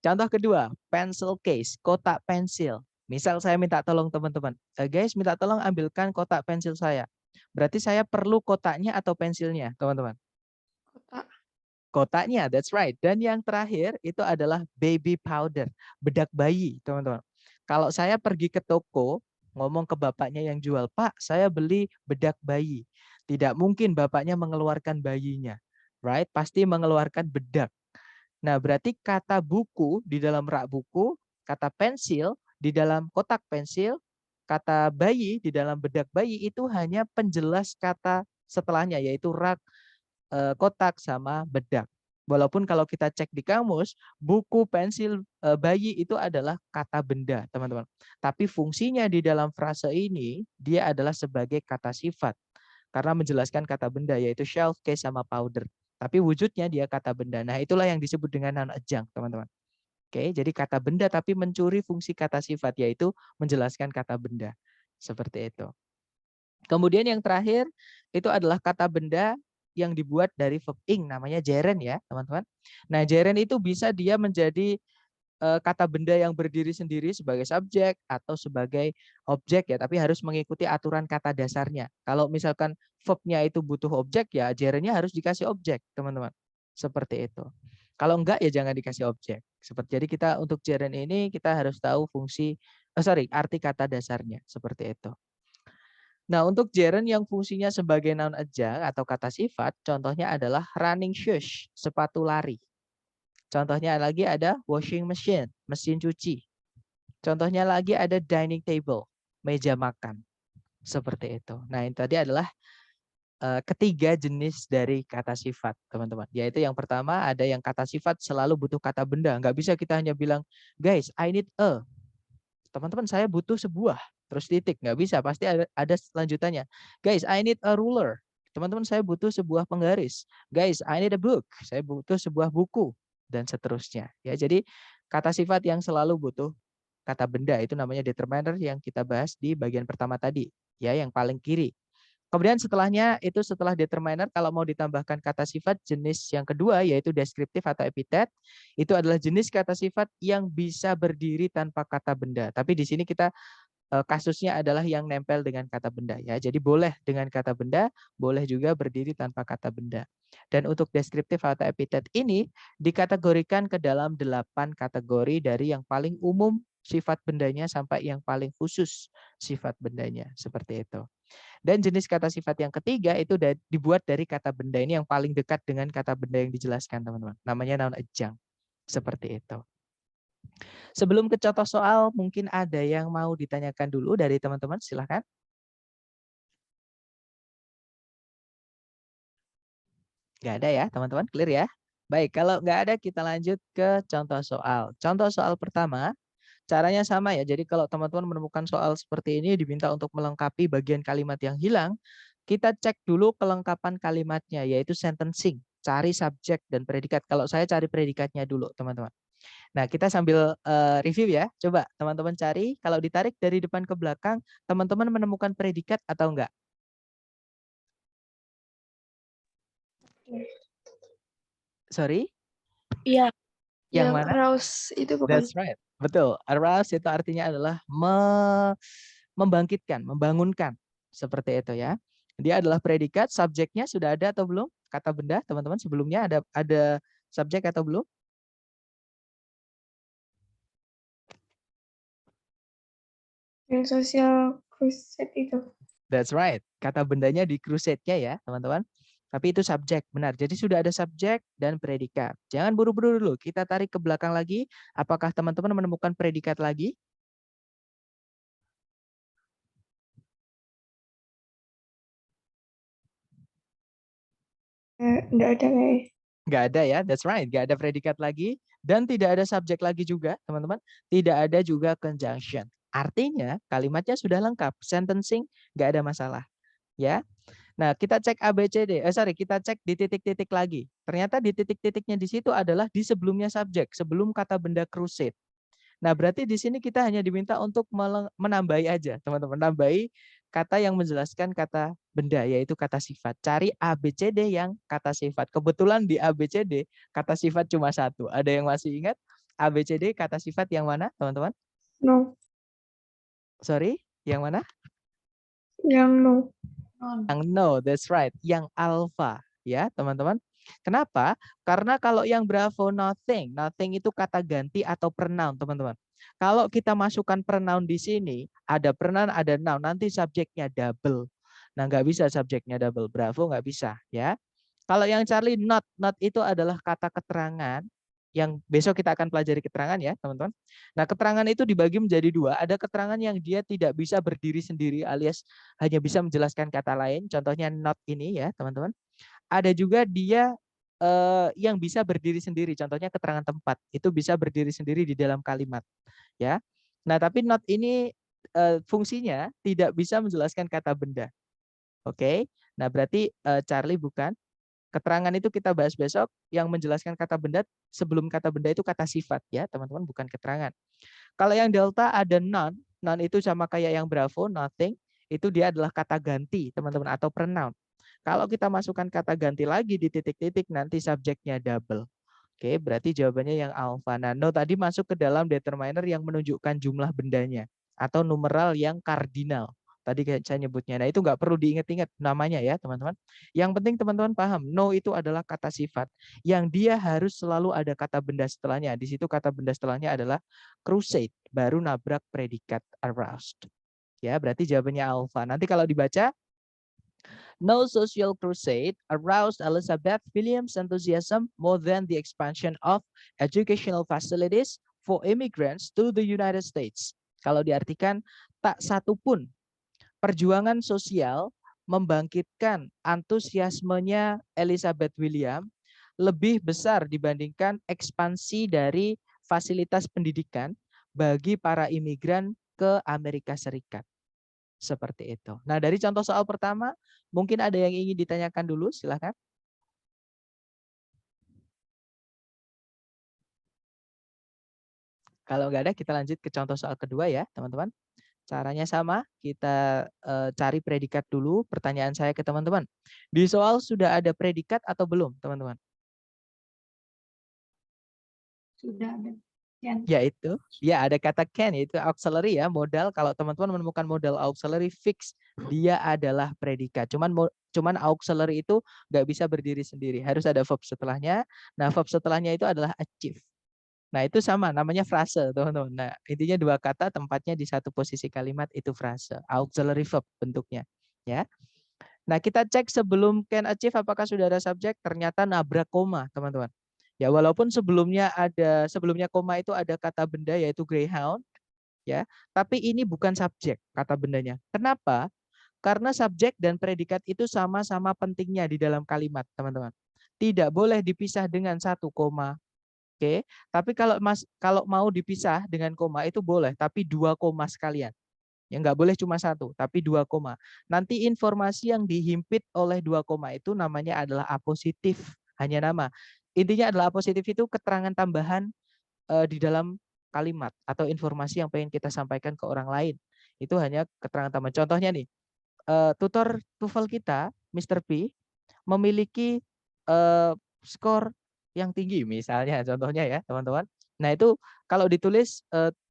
Contoh kedua, pencil case, kotak pensil. Misal saya minta tolong teman-teman, guys minta tolong ambilkan kotak pensil saya. Berarti saya perlu kotaknya atau pensilnya, teman-teman? Kotak. Kotaknya, that's right. Dan yang terakhir itu adalah baby powder, bedak bayi, teman-teman. Kalau saya pergi ke toko, ngomong ke bapaknya yang jual, Pak, saya beli bedak bayi. Tidak mungkin bapaknya mengeluarkan bayinya, right? Pasti mengeluarkan bedak. Nah, berarti kata buku di dalam rak buku, kata pensil di dalam kotak pensil, kata bayi di dalam bedak bayi itu hanya penjelas kata setelahnya, yaitu rak, kotak, sama bedak. Walaupun kalau kita cek di kamus, buku, pensil, bayi itu adalah kata benda, teman-teman. Tapi fungsinya di dalam frase ini, dia adalah sebagai kata sifat. Karena menjelaskan kata benda, yaitu shelf, case, sama powder. Tapi wujudnya dia kata benda. Nah, itulah yang disebut dengan noun adjunct, teman-teman. Oke, jadi kata benda tapi mencuri fungsi kata sifat, yaitu menjelaskan kata benda. Seperti itu. Kemudian yang terakhir, itu adalah kata benda yang dibuat dari verb ing, namanya gerund ya, teman-teman. Nah, gerund itu bisa dia menjadi kata benda yang berdiri sendiri sebagai subjek atau sebagai objek ya, tapi harus mengikuti aturan kata dasarnya. Kalau misalkan verb-nya itu butuh objek ya, gerundnya harus dikasih objek, teman-teman. Seperti itu. Kalau enggak ya jangan dikasih objek. Jadi kita untuk gerund ini kita harus tahu fungsi, arti kata dasarnya seperti itu. Nah, untuk gerund yang fungsinya sebagai noun adjunct atau kata sifat, contohnya adalah running shoes, sepatu lari. Contohnya lagi ada washing machine, mesin cuci. Contohnya lagi ada dining table, meja makan. Seperti itu. Nah, ini tadi adalah ketiga jenis dari kata sifat, teman-teman. Yaitu yang pertama ada yang kata sifat selalu butuh kata benda. Nggak bisa kita hanya bilang, guys, I need a. Teman-teman, saya butuh sebuah. Terus titik. Nggak bisa, pasti ada selanjutannya. Guys, I need a ruler. Teman-teman, saya butuh sebuah penggaris. Guys, I need a book. Saya butuh sebuah buku. Dan seterusnya. Ya, jadi kata sifat yang selalu butuh kata benda itu namanya determiner yang kita bahas di bagian pertama tadi. Ya, yang paling kiri. Kemudian setelahnya itu setelah determiner kalau mau ditambahkan kata sifat jenis yang kedua yaitu deskriptif atau epitet. Itu adalah jenis kata sifat yang bisa berdiri tanpa kata benda. Tapi di sini kita kasusnya adalah yang nempel dengan kata benda ya. Jadi boleh dengan kata benda, boleh juga berdiri tanpa kata benda. Dan untuk deskriptif atau epitet ini dikategorikan ke dalam 8 kategori dari yang paling umum sifat bendanya sampai yang paling khusus sifat bendanya. Seperti itu. Dan jenis kata sifat yang ketiga itu dibuat dari kata benda ini yang paling dekat dengan kata benda yang dijelaskan, teman-teman. Namanya noun adjunct. Seperti itu. Sebelum ke contoh soal, mungkin ada yang mau ditanyakan dulu dari teman-teman, silahkan. Nggak ada ya, teman-teman, clear ya? Baik, kalau nggak ada kita lanjut ke contoh soal. Contoh soal pertama, caranya sama ya. Jadi kalau teman-teman menemukan soal seperti ini diminta untuk melengkapi bagian kalimat yang hilang, kita cek dulu kelengkapan kalimatnya, yaitu sentencing. Cari subjek dan predikat. Kalau saya cari predikatnya dulu, teman-teman. Nah, kita sambil review ya. Coba teman-teman cari, kalau ditarik dari depan ke belakang, teman-teman menemukan predikat atau enggak? Sorry? Iya, Yang yang mana? arouse itu bukan? That's right. Betul. Arouse itu artinya adalah membangkitkan, membangunkan. Seperti itu ya. Dia adalah predikat, subjeknya sudah ada atau belum? Kata benda, teman-teman sebelumnya ada subjek atau belum? Yang social crusade itu. That's right. Kata bendanya di crusade-nya ya, teman-teman. Tapi itu subjek, benar. Jadi sudah ada subjek dan predikat. Jangan buru-buru dulu. Kita tarik ke belakang lagi. Apakah teman-teman menemukan predikat lagi? Enggak ada kayak. Nggak ada ya, that's right. Nggak ada predikat lagi. Dan tidak ada subjek lagi juga, teman-teman. Tidak ada juga conjunction. Artinya kalimatnya sudah lengkap. Sentencing nggak ada masalah. Ya. Nah, kita cek ABCD. Kita cek di titik-titik lagi. Ternyata di titik-titiknya di situ adalah di sebelumnya subjek, sebelum kata benda crusade. Nah, berarti di sini kita hanya diminta untuk menambahi aja, teman-teman. Nambahi kata yang menjelaskan kata benda, yaitu kata sifat. Cari ABCD yang kata sifat. Kebetulan di ABCD kata sifat cuma satu. Ada yang masih ingat ABCD kata sifat yang mana, teman-teman? No. Sorry, yang mana? Yang no. Yang no, that's right. Yang alpha, ya teman-teman. Kenapa? Karena kalau yang bravo nothing, nothing itu kata ganti atau pronoun, teman-teman. Kalau kita masukkan pronoun di sini, ada pronoun, ada noun, nanti subjeknya double. Nah, nggak bisa subjeknya double, bravo nggak bisa, ya. Kalau yang Charlie not, not itu adalah kata keterangan yang besok kita akan pelajari keterangan ya, teman-teman. Nah, keterangan itu dibagi menjadi dua. Ada keterangan yang dia tidak bisa berdiri sendiri alias hanya bisa menjelaskan kata lain. Contohnya not ini ya, teman-teman. Ada juga dia yang bisa berdiri sendiri. Contohnya keterangan tempat. Itu bisa berdiri sendiri di dalam kalimat, ya. Nah, tapi not ini fungsinya tidak bisa menjelaskan kata benda. Oke. Nah, berarti Charlie bukan. Keterangan itu kita bahas besok, yang menjelaskan kata benda, sebelum kata benda itu kata sifat ya, teman-teman, bukan keterangan. Kalau yang delta ada none, none itu sama kayak yang bravo, nothing, itu dia adalah kata ganti, teman-teman, atau pronoun. Kalau kita masukkan kata ganti lagi di titik-titik, nanti subjeknya double. Oke, berarti jawabannya yang alpha. Nah, no tadi masuk ke dalam determiner yang menunjukkan jumlah bendanya, atau numeral yang kardinal. Tadi saya nyebutnya. Nah, itu nggak perlu diingat-ingat namanya ya, teman-teman. Yang penting teman-teman paham, no itu adalah kata sifat. Yang dia harus selalu ada kata benda setelahnya. Di situ kata benda setelahnya adalah crusade, baru nabrak predikat aroused. Ya, berarti jawabannya alpha. Nanti kalau dibaca, no social crusade aroused Elizabeth Williams' enthusiasm more than the expansion of educational facilities for immigrants to the United States. Kalau diartikan, tak satu pun perjuangan sosial membangkitkan antusiasmenya Elizabeth Williams lebih besar dibandingkan ekspansi dari fasilitas pendidikan bagi para imigran ke Amerika Serikat. Seperti itu. Nah, dari contoh soal pertama, mungkin ada yang ingin ditanyakan dulu, silakan. Kalau nggak ada, kita lanjut ke contoh soal kedua ya, teman-teman. Caranya sama, kita cari predikat dulu. Pertanyaan saya ke teman-teman. Di soal sudah ada predikat atau belum, teman-teman? Sudah ada. Yaitu, ya ada kata can, yaitu auxiliary ya, modal. Kalau teman-teman menemukan modal auxiliary fix, dia adalah predikat. Cuman auxiliary itu nggak bisa berdiri sendiri, harus ada verb setelahnya. Nah, verb setelahnya itu adalah achieve. Nah, itu sama, namanya frase, teman-teman. Nah, intinya dua kata, tempatnya di satu posisi kalimat, itu frase. Auxiliary verb bentuknya. Ya. Nah, kita cek sebelum can achieve apakah sudah ada subjek, ternyata nabrak koma, teman-teman. Ya, walaupun sebelumnya koma itu ada kata benda yaitu greyhound, ya. Tapi ini bukan subjek kata bendanya. Kenapa? Karena subjek dan predikat itu sama-sama pentingnya di dalam kalimat, teman-teman. Tidak boleh dipisah dengan satu koma. Oke, tapi kalau mau dipisah dengan koma itu boleh, tapi dua koma sekalian. Ya nggak boleh cuma satu, tapi dua koma. Nanti informasi yang dihimpit oleh dua koma itu namanya adalah apositif, hanya nama. Intinya adalah apositif itu keterangan tambahan di dalam kalimat atau informasi yang pengen kita sampaikan ke orang lain. Itu hanya keterangan tambahan. Contohnya nih, tutor TOEFL kita, Mr. P, memiliki skor yang tinggi misalnya contohnya ya teman-teman. Nah itu kalau ditulis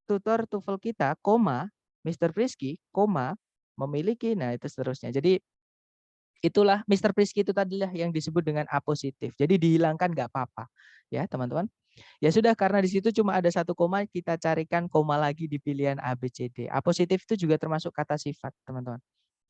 tutor TOEFL kita, koma, Mr. Prisky, koma, memiliki, nah itu seterusnya. Jadi itulah Mr. Prisky itu tadilah yang disebut dengan apositif. Jadi dihilangkan nggak apa-apa ya teman-teman. Ya sudah, karena di situ cuma ada satu koma, kita carikan koma lagi di pilihan ABCD. Apositif itu juga termasuk kata sifat teman-teman.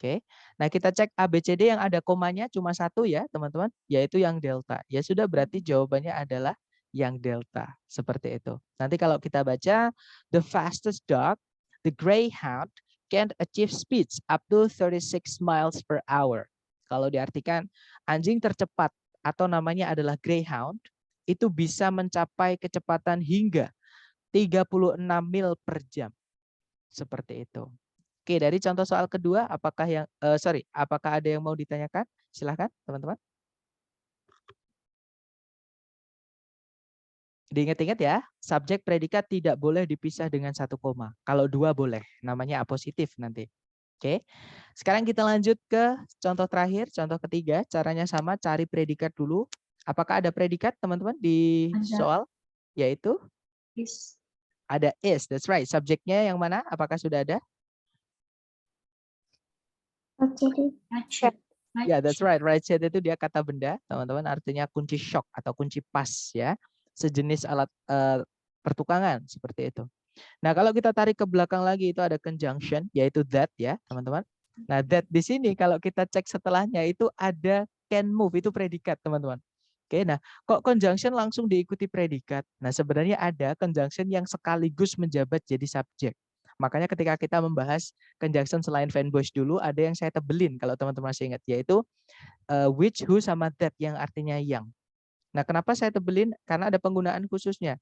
Oke, nah kita cek ABCD yang ada komanya cuma satu ya teman-teman, yaitu yang delta. Ya sudah, berarti jawabannya adalah yang delta. Seperti itu. Nanti kalau kita baca, the fastest dog, the greyhound, can achieve speeds up to 36 miles per hour. Kalau diartikan, anjing tercepat atau namanya adalah greyhound, itu bisa mencapai kecepatan hingga 36 mil per jam. Seperti itu. Oke, dari contoh soal kedua, apakah ada yang mau ditanyakan? Silahkan, teman-teman. Diingat-ingat ya, subjek predikat tidak boleh dipisah dengan satu koma. Kalau dua boleh, namanya apositif nanti. Oke, sekarang kita lanjut ke contoh terakhir, contoh ketiga. Caranya sama, cari predikat dulu. Apakah ada predikat teman-teman di soal? Yaitu? Is. Ada is, that's right. Subjeknya yang mana? Apakah sudah ada? Ya, that's right. Right shade itu dia kata benda, teman-teman. Artinya kunci shock atau kunci pas ya. Sejenis alat pertukangan seperti itu. Nah, kalau kita tarik ke belakang lagi itu ada conjunction, yaitu that ya, teman-teman. Nah, that di sini kalau kita cek setelahnya itu ada can move, itu predikat, teman-teman. Oke, nah kok conjunction langsung diikuti predikat? Nah, sebenarnya ada conjunction yang sekaligus menjabat jadi subjek. Makanya ketika kita membahas conjunction selain Van Bosch dulu, ada yang saya tebelin kalau teman-teman masih ingat, yaitu which, who, sama that yang artinya yang. Nah, kenapa saya tebelin? Karena ada penggunaan khususnya.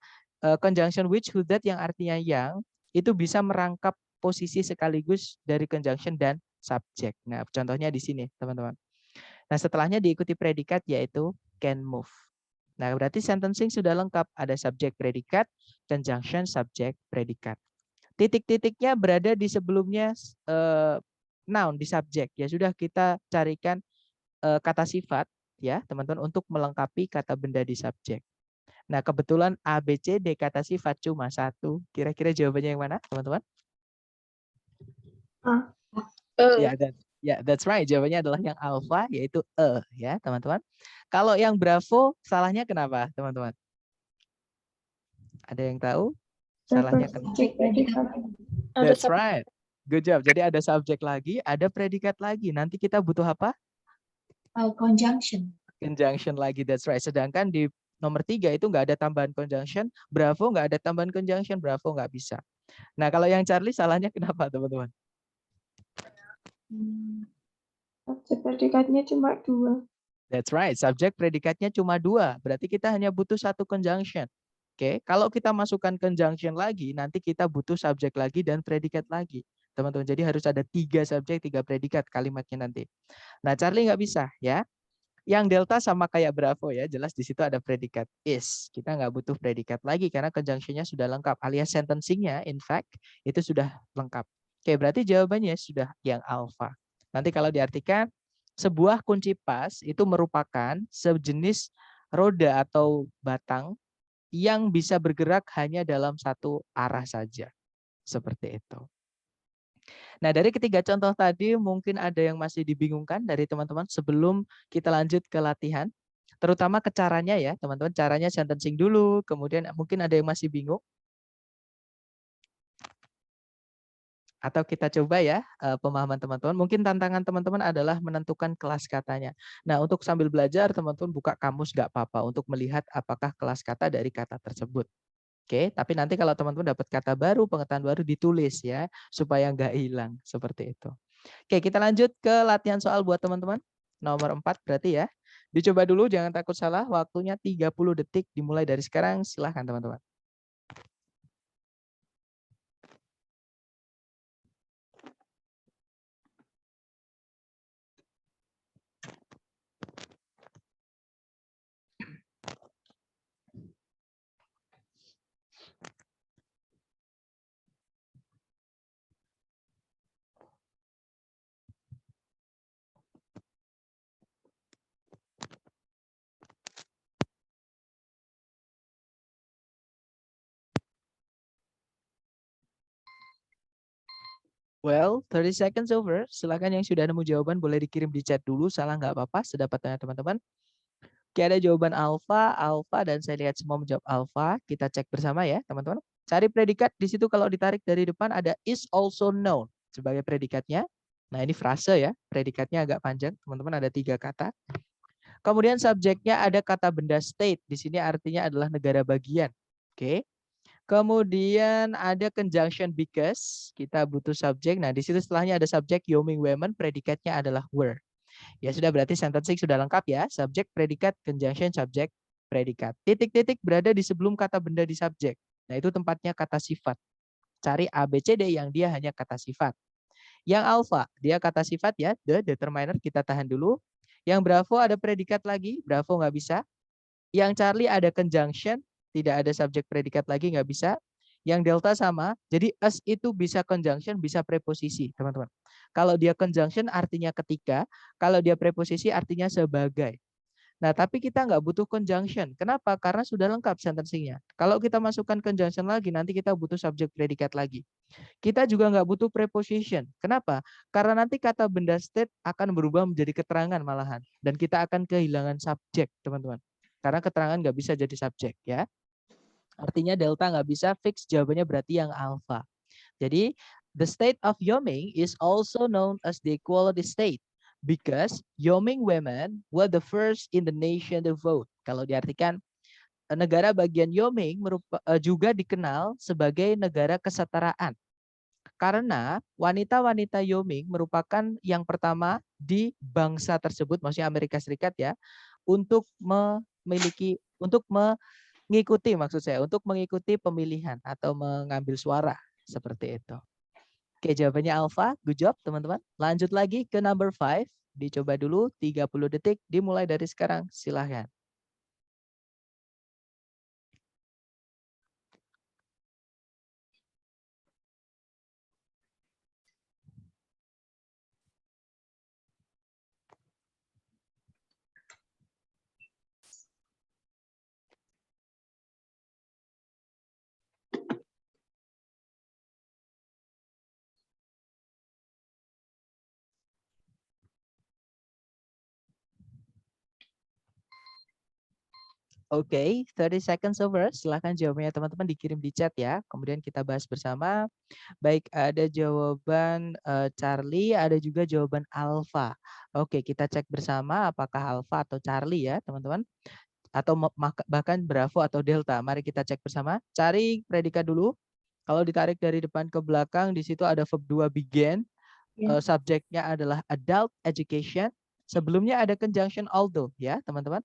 Conjunction which, who, that yang artinya yang, itu bisa merangkap posisi sekaligus dari conjunction dan subjek. Nah, contohnya di sini, teman-teman. Nah, setelahnya diikuti predikat yaitu can move. Nah, berarti sentencing sudah lengkap. Ada subjek predikat, conjunction, subjek predikat. Titik-titiknya berada di sebelumnya noun, di subjek. Ya sudah kita carikan kata sifat ya teman-teman untuk melengkapi kata benda di subjek. Nah, kebetulan A, B, C, D kata sifat cuma satu. Kira-kira jawabannya yang mana teman-teman? Ya, that's right. Jawabannya adalah yang alpha, yaitu ya teman-teman. Kalau yang bravo salahnya kenapa teman-teman? Ada yang tahu? Salahnya kenapa? That's right. Good job. Jadi ada subjek lagi, ada predikat lagi. Nanti kita butuh apa? Conjunction. Conjunction lagi, that's right. Sedangkan di nomor 3 itu nggak ada tambahan conjunction, bravo nggak ada tambahan conjunction, bravo nggak bisa. Nah, kalau yang Charlie salahnya kenapa, teman-teman? Subjek predikatnya cuma 2. That's right, subjek predikatnya cuma 2. Berarti kita hanya butuh satu conjunction. Oke, kalau kita masukkan conjunction lagi, nanti kita butuh subjek lagi dan predikat lagi. Teman-teman, jadi harus ada 3 subjek, 3 predikat kalimatnya nanti. Nah, Charlie nggak bisa ya. Yang delta sama kayak bravo ya, jelas di situ ada predikat is. Kita nggak butuh predikat lagi karena conjunction-nya sudah lengkap. Alias sentencing-nya, in fact, itu sudah lengkap. Oke, berarti jawabannya sudah yang alpha. Nanti kalau diartikan, sebuah kunci pas itu merupakan sejenis roda atau batang yang bisa bergerak hanya dalam satu arah saja. Seperti itu. Nah, dari ketiga contoh tadi mungkin ada yang masih dibingungkan dari teman-teman sebelum kita lanjut ke latihan. Terutama ke caranya ya, teman-teman. Caranya sentencing dulu, kemudian mungkin ada yang masih bingung. Atau kita coba ya pemahaman teman-teman. Mungkin tantangan teman-teman adalah menentukan kelas katanya. Nah, untuk sambil belajar teman-teman buka kamus nggak apa-apa untuk melihat apakah kelas kata dari kata tersebut. Oke, tapi nanti kalau teman-teman dapat kata baru, pengetahuan baru ditulis ya, supaya nggak hilang seperti itu. Oke, kita lanjut ke latihan soal buat teman-teman. Nomor 4 berarti ya. Dicoba dulu, jangan takut salah. Waktunya 30 detik dimulai dari sekarang. Silahkan teman-teman. Well, 30 seconds over. Silakan yang sudah nemu jawaban boleh dikirim di chat dulu. Salah nggak apa-apa, sedapatnya teman-teman. Oke, ada jawaban alfa, alfa, dan saya lihat semua menjawab alfa. Kita cek bersama ya, teman-teman. Cari predikat di situ kalau ditarik dari depan ada is also known sebagai predikatnya. Nah, ini frase ya, predikatnya agak panjang. Teman-teman ada 3 kata. Kemudian subjeknya ada kata benda state. Di sini artinya adalah negara bagian. Oke. Kemudian ada conjunction because, kita butuh subjek. Nah, di situ setelahnya ada subjek Yoming Women, predikatnya adalah were. Ya sudah, berarti sentencing sudah lengkap ya. Subjek, predikat, conjunction, subjek, predikat. Titik-titik berada di sebelum kata benda di subjek. Nah, itu tempatnya kata sifat. Cari A, B, C, D yang dia hanya kata sifat. Yang alpha, dia kata sifat ya, the determiner, kita tahan dulu. Yang Bravo ada predikat lagi, Bravo nggak bisa. Yang Charlie ada conjunction, tidak ada subjek predikat lagi, nggak bisa. Yang Delta sama, jadi as itu bisa conjunction, bisa preposisi, teman-teman. Kalau dia conjunction artinya ketika, kalau dia preposisi artinya sebagai. Nah, tapi kita nggak butuh conjunction. Kenapa? Karena sudah lengkap sentencing-nya. Kalau kita masukkan conjunction lagi, nanti kita butuh subjek predikat lagi. Kita juga nggak butuh preposition. Kenapa? Karena nanti kata benda state akan berubah menjadi keterangan malahan. Dan kita akan kehilangan subjek, teman-teman. Karena keterangan nggak bisa jadi subjek, ya. Artinya delta nggak bisa fix, jawabannya berarti yang alpha. Jadi, the state of Wyoming is also known as the equality state because Wyoming women were the first in the nation to vote. Kalau diartikan, negara bagian Wyoming juga dikenal sebagai negara kesetaraan. Karena wanita-wanita Wyoming merupakan yang pertama di bangsa tersebut, maksudnya Amerika Serikat ya, untuk mengikuti maksud saya, untuk mengikuti pemilihan atau mengambil suara seperti itu. Oke, jawabannya alpha. Good job, teman-teman. Lanjut lagi ke number 5. Dicoba dulu 30 detik dimulai dari sekarang. Silahkan. Oke, 30 seconds over. Silahkan jawabannya teman-teman dikirim di chat ya. Kemudian kita bahas bersama. Baik, ada jawaban Charlie, ada juga jawaban Alpha. Oke, kita cek bersama apakah Alpha atau Charlie ya, teman-teman. Atau bahkan Bravo atau Delta. Mari kita cek bersama. Cari predikat dulu. Kalau ditarik dari depan ke belakang, di situ ada verb 2 begin. Subjeknya adalah adult education. Sebelumnya ada conjunction although ya, teman-teman.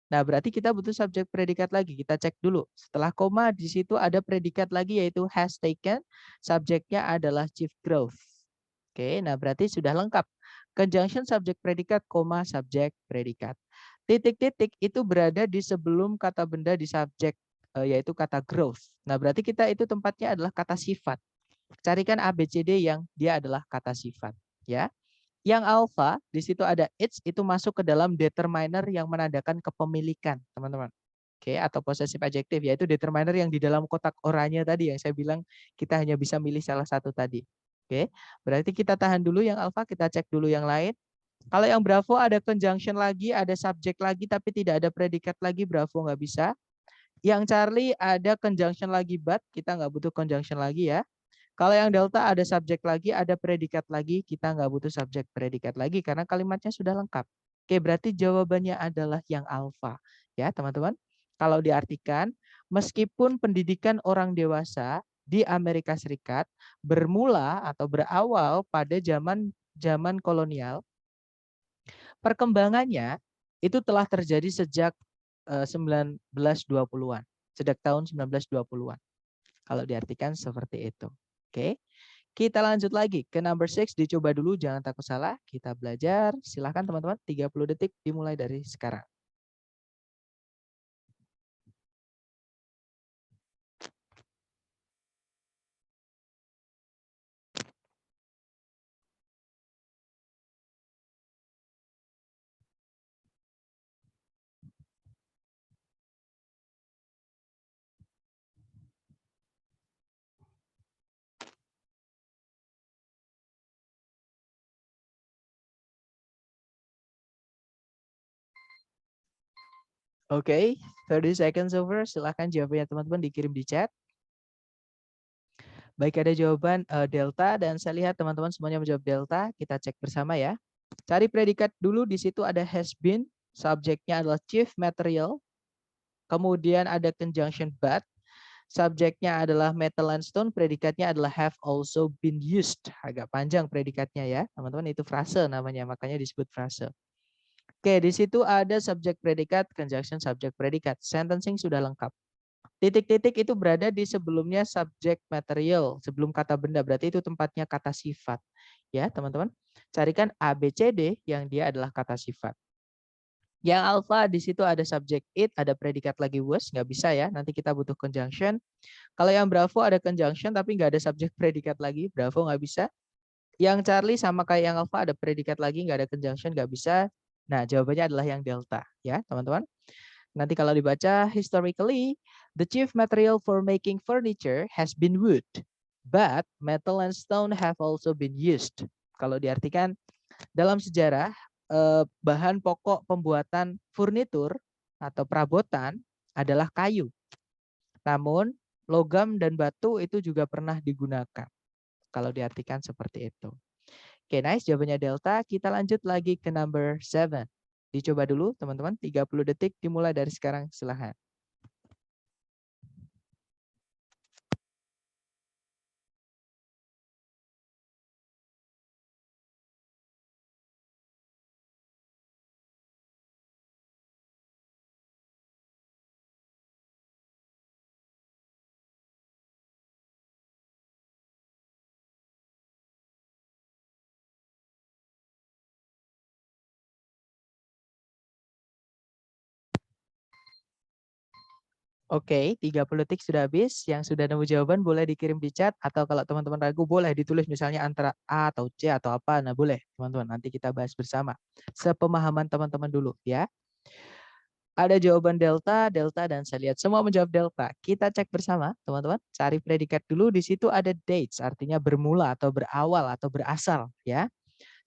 Nah, berarti kita butuh subjek predikat lagi. Kita cek dulu. Setelah koma, di situ ada predikat lagi yaitu has taken. Subjeknya adalah Chief Grove. Oke, nah berarti sudah lengkap. Conjunction subjek predikat, koma subjek predikat. Titik-titik itu berada di sebelum kata benda di subjek, yaitu kata growth. Nah, berarti kita itu tempatnya adalah kata sifat. Carikan ABCD yang dia adalah kata sifat. Ya. Yang alpha, di situ ada its, itu masuk ke dalam determiner yang menandakan kepemilikan, teman-teman. Oke, atau possessive adjective, yaitu determiner yang di dalam kotak oranye tadi yang saya bilang kita hanya bisa milih salah satu tadi. Oke, berarti kita tahan dulu yang alpha, kita cek dulu yang lain. Kalau yang bravo ada conjunction lagi, ada subjek lagi, tapi tidak ada predikat lagi, bravo nggak bisa. Yang Charlie ada conjunction lagi, but kita nggak butuh conjunction lagi ya. Kalau yang delta ada subjek lagi, ada predikat lagi, kita nggak butuh subjek predikat lagi karena kalimatnya sudah lengkap. Oke, berarti jawabannya adalah yang alfa. Ya, teman-teman. Kalau diartikan, meskipun pendidikan orang dewasa di Amerika Serikat bermula atau berawal pada zaman kolonial, perkembangannya itu telah terjadi sejak 1920-an, sejak tahun 1920-an. Kalau diartikan seperti itu. Oke, kita lanjut lagi ke number 6. Dicoba dulu, jangan takut salah. Kita belajar. Silahkan teman-teman, 30 detik dimulai dari sekarang. Oke, 30 seconds over. Silahkan jawabannya teman-teman dikirim di chat. Baik, ada jawaban delta dan saya lihat teman-teman semuanya menjawab delta. Kita cek bersama ya. Cari predikat dulu, di situ ada has been, subjeknya adalah chief material. Kemudian ada conjunction but, subjeknya adalah metal and stone, predikatnya adalah have also been used. Agak panjang predikatnya ya, teman-teman, itu frase namanya, makanya disebut frase. Oke, di situ ada subjek predikat, conjunction subjek predikat. Sentencing sudah lengkap. Titik-titik itu berada di sebelumnya subjek material, sebelum kata benda, berarti itu tempatnya kata sifat. Ya, teman-teman. Carikan A, B, C, D yang dia adalah kata sifat. Yang alpha di situ ada subject it, ada predikat lagi was, nggak bisa ya. Nanti kita butuh conjunction. Kalau yang Bravo ada conjunction tapi nggak ada subject predikat lagi, Bravo nggak bisa. Yang Charlie sama kayak yang Alpha ada predikat lagi, nggak ada conjunction, nggak bisa. Nah, jawabannya adalah yang Delta, ya teman-teman. Nanti kalau dibaca, historically, the chief material for making furniture has been wood, but metal and stone have also been used. Kalau diartikan, dalam sejarah, bahan pokok pembuatan furnitur atau perabotan adalah kayu. Namun, logam dan batu itu juga pernah digunakan. Kalau diartikan seperti itu. Oke, nice. Jawabannya Delta. Kita lanjut lagi ke number 7. Dicoba dulu, teman-teman. 30 detik dimulai dari sekarang. Silahkan. Oke, 30 detik sudah habis. Yang sudah nemu jawaban boleh dikirim di chat. Atau kalau teman-teman ragu boleh ditulis misalnya antara A atau C atau apa. Nah boleh teman-teman. Nanti kita bahas bersama. Sepemahaman teman-teman dulu ya. Ada jawaban delta, delta, dan saya lihat semua menjawab delta. Kita cek bersama teman-teman. Cari predikat dulu. Di situ ada dates. Artinya bermula atau berawal atau berasal. Ya.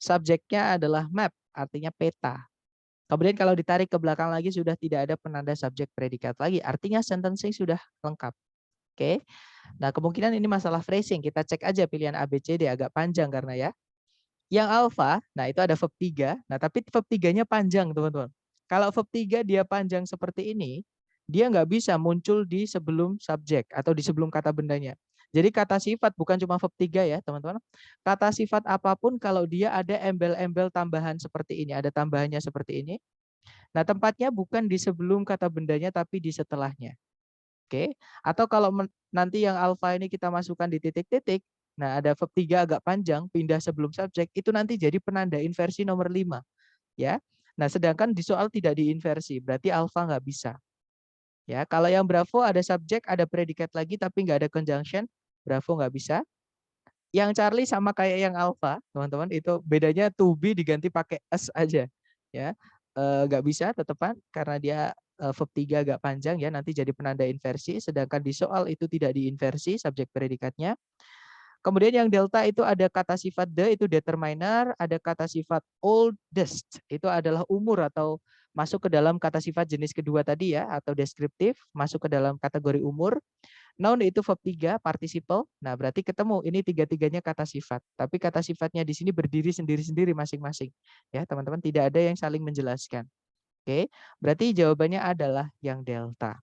Subjeknya adalah map. Artinya peta. Kemudian kalau ditarik ke belakang lagi sudah tidak ada penanda subjek predikat lagi. Artinya sentencing sudah lengkap. Oke. Nah, kemungkinan ini masalah phrasing. Kita cek aja pilihan A, B, C, D agak panjang karena ya. Yang alpha, nah itu ada verb 3. Nah, tapi verb 3-nya panjang, teman-teman. Kalau verb 3 dia panjang seperti ini, dia nggak bisa muncul di sebelum subjek atau di sebelum kata bendanya. Jadi kata sifat bukan cuma verb 3 ya, teman-teman. Kata sifat apapun kalau dia ada embel-embel tambahan seperti ini, ada tambahannya seperti ini. Nah, tempatnya bukan di sebelum kata bendanya tapi di setelahnya. Oke. Atau kalau nanti yang alfa ini kita masukkan di titik-titik, nah ada verb 3 agak panjang, pindah sebelum subjek, itu nanti jadi penanda inversi nomor 5. Ya. Nah, sedangkan di soal tidak diinversi, berarti alfa nggak bisa. Ya, kalau yang bravo ada subjek, ada predikat lagi tapi nggak ada conjunction, bravo nggak bisa. Yang Charlie sama kayak yang alpha, teman-teman, itu bedanya to be diganti pakai as aja. Ya, nggak bisa tetepan karena dia verb 3 agak panjang ya, nanti jadi penanda inversi, sedangkan di soal itu tidak diinversi subjek predikatnya. Kemudian yang delta itu ada kata sifat the itu determiner, ada kata sifat oldest itu adalah umur atau masuk ke dalam kata sifat jenis kedua tadi ya, atau deskriptif masuk ke dalam kategori umur. Noun itu verb 3 participle. Nah, berarti ketemu ini tiga-tiganya kata sifat. Tapi kata sifatnya di sini berdiri sendiri-sendiri masing-masing. Ya, teman-teman, tidak ada yang saling menjelaskan. Oke, berarti jawabannya adalah yang delta.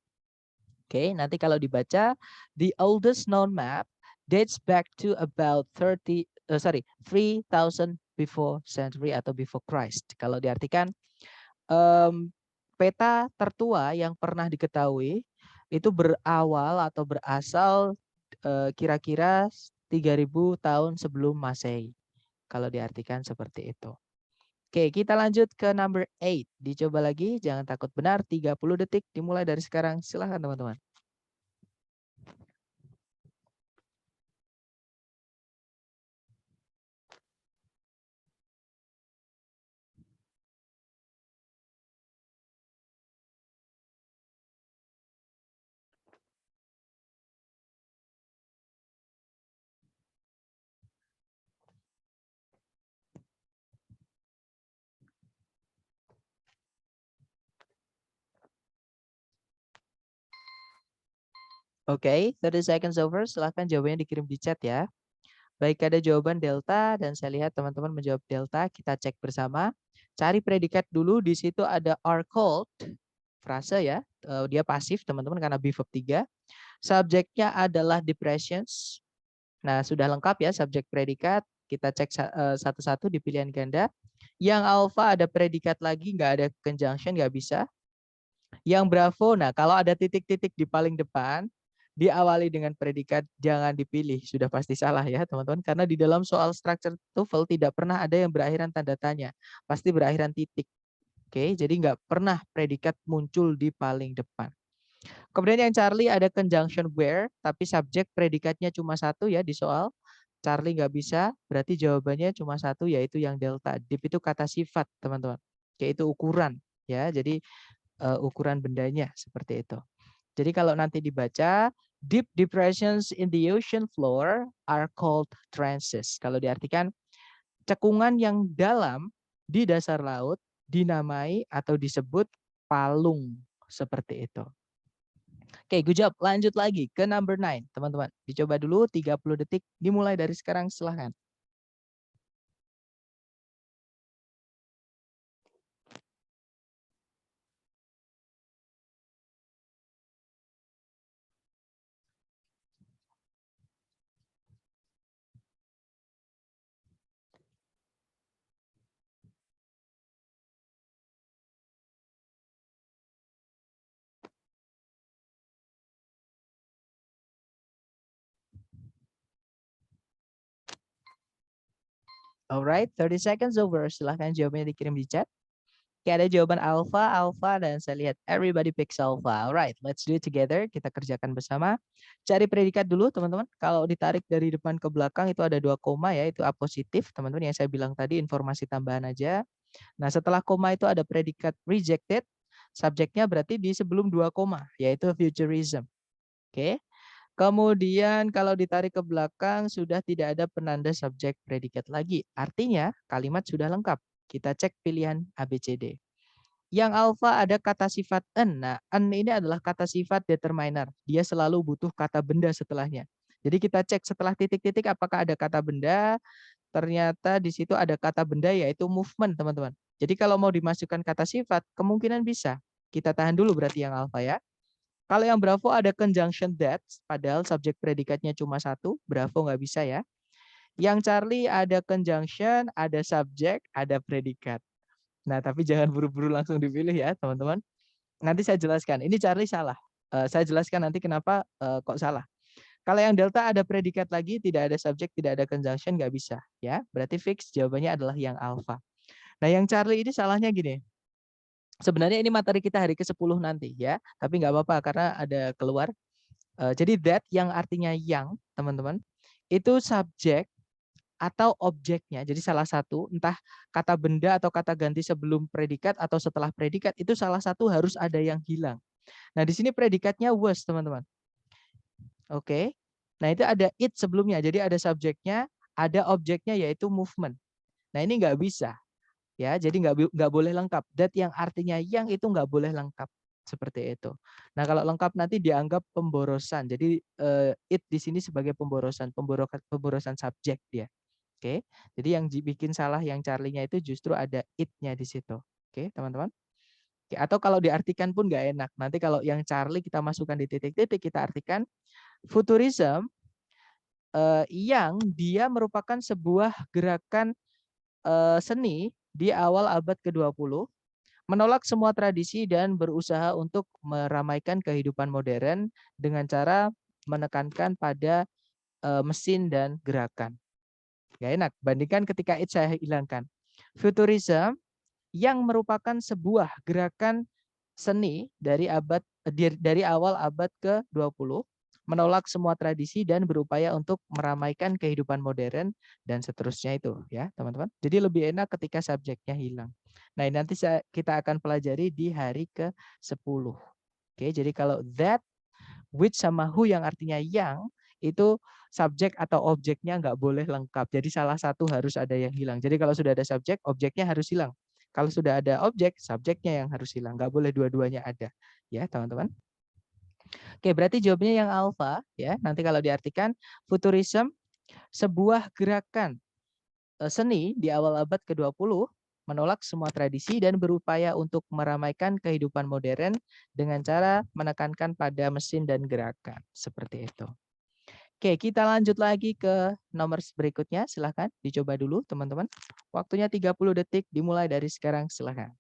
Oke, nanti kalau dibaca, the oldest known map dates back to about 3000 before century atau before Christ. Kalau diartikan peta tertua yang pernah diketahui itu berawal atau berasal kira-kira 3000 tahun sebelum Masehi. Kalau diartikan seperti itu. Oke, kita lanjut ke number 8. Dicoba lagi, jangan takut benar. 30 detik dimulai dari sekarang. Silahkan teman-teman. Oke, 30 seconds over. Silahkan jawabannya dikirim di chat ya. Baik, ada jawaban delta dan saya lihat teman-teman menjawab delta. Kita cek bersama. Cari predikat dulu. Di situ ada are called. Frase ya. Dia pasif teman-teman karena be verb 3. Subjeknya adalah depressions. Nah, sudah lengkap ya subjek predikat. Kita cek satu-satu di pilihan ganda. Yang alpha ada predikat lagi, nggak ada conjunction, nggak bisa. Yang bravo, nah kalau ada titik-titik di paling depan, diawali dengan predikat, jangan dipilih. Sudah pasti salah ya, teman-teman. Karena di dalam soal structure TOEFL tidak pernah ada yang berakhiran tanda tanya. Pasti berakhiran titik. Oke, jadi nggak pernah predikat muncul di paling depan. Kemudian yang Charlie ada conjunction where, tapi subjek predikatnya cuma satu ya di soal. Charlie nggak bisa, berarti jawabannya cuma satu, yaitu yang delta. Dip itu kata sifat, teman-teman. Yaitu ukuran. Ya, jadi ukuran bendanya seperti itu. Jadi kalau nanti dibaca, deep depressions in the ocean floor are called trenches. Kalau diartikan, cekungan yang dalam di dasar laut dinamai atau disebut palung. Seperti itu. Oke, good job. Lanjut lagi ke number 9, teman-teman. Dicoba dulu 30 detik, dimulai dari sekarang, silahkan. Alright, 30 seconds over. Silahkan jawabannya dikirim di chat. Oke, ada jawaban alpha, dan saya lihat everybody picks alpha. Alright, let's do it together. Kita kerjakan bersama. Cari predikat dulu, teman-teman. Kalau ditarik dari depan ke belakang itu ada 2 koma ya, itu apositif, teman-teman, yang saya bilang tadi, informasi tambahan aja. Nah, setelah koma itu ada predikat rejected. Subjeknya berarti di sebelum 2 koma, yaitu futurism. Oke. Kemudian kalau ditarik ke belakang sudah tidak ada penanda subjek predikat lagi. Artinya kalimat sudah lengkap. Kita cek pilihan ABCD. Yang alfa ada kata sifat en. Nah, en ini adalah kata sifat determiner. Dia selalu butuh kata benda setelahnya. Jadi kita cek setelah titik-titik apakah ada kata benda. Ternyata di situ ada kata benda yaitu movement, teman-teman. Jadi kalau mau dimasukkan kata sifat, kemungkinan bisa. Kita tahan dulu berarti yang alfa ya. Kalau yang Bravo ada conjunction that, padahal subjek predikatnya cuma satu, Bravo nggak bisa ya. Yang Charlie ada conjunction, ada subjek, ada predikat. Nah, tapi jangan buru-buru langsung dipilih ya, teman-teman. Nanti saya jelaskan. Ini Charlie salah. Saya jelaskan nanti kenapa kok salah. Kalau yang Delta ada predikat lagi, tidak ada subjek, tidak ada conjunction, nggak bisa. Ya, berarti fix jawabannya adalah yang alpha. Nah, yang Charlie ini salahnya gini. Sebenarnya ini materi kita hari ke-10 nanti ya, tapi nggak apa-apa karena ada keluar. Jadi that yang artinya yang, teman-teman, itu subjek atau objeknya. Jadi salah satu, entah kata benda atau kata ganti sebelum predikat atau setelah predikat, itu salah satu harus ada yang hilang. Nah, di sini predikatnya was, teman-teman. Oke. Nah, itu ada it sebelumnya. Jadi ada subjeknya, ada objeknya yaitu movement. Nah, ini nggak bisa. Ya, jadi nggak boleh lengkap. That yang artinya yang itu nggak boleh lengkap seperti itu. Nah, kalau lengkap nanti dianggap pemborosan. Jadi it di sini sebagai pemborosan subjek dia. Oke. Jadi yang bikin salah yang Charlie-nya itu justru ada it-nya di situ. Oke, teman-teman. Oke, atau kalau diartikan pun nggak enak. Nanti kalau yang Charlie kita masukkan di titik-titik kita artikan futurism yang dia merupakan sebuah gerakan seni di awal abad ke-20, menolak semua tradisi dan berusaha untuk meramaikan kehidupan modern dengan cara menekankan pada mesin dan gerakan. Gak enak, bandingkan ketika itu saya hilangkan. Futurism yang merupakan sebuah gerakan seni dari awal abad ke-20, menolak semua tradisi dan berupaya untuk meramaikan kehidupan modern dan seterusnya itu ya, teman-teman. Jadi lebih enak ketika subjeknya hilang. Nah, nanti kita akan pelajari di hari ke-10. Oke, jadi kalau that, which sama who yang artinya yang, itu subjek atau objeknya nggak boleh lengkap. Jadi salah satu harus ada yang hilang. Jadi kalau sudah ada subjek, objeknya harus hilang. Kalau sudah ada objek, subjeknya yang harus hilang. Nggak boleh dua-duanya ada. Ya, teman-teman. Oke, berarti jawabannya yang alpha. Ya, nanti kalau diartikan, futurism, sebuah gerakan seni di awal abad ke-20, menolak semua tradisi dan berupaya untuk meramaikan kehidupan modern dengan cara menekankan pada mesin dan gerakan. Seperti itu. Oke, kita lanjut lagi ke nomor berikutnya. Silahkan dicoba dulu, teman-teman. Waktunya 30 detik, dimulai dari sekarang. Silahkan.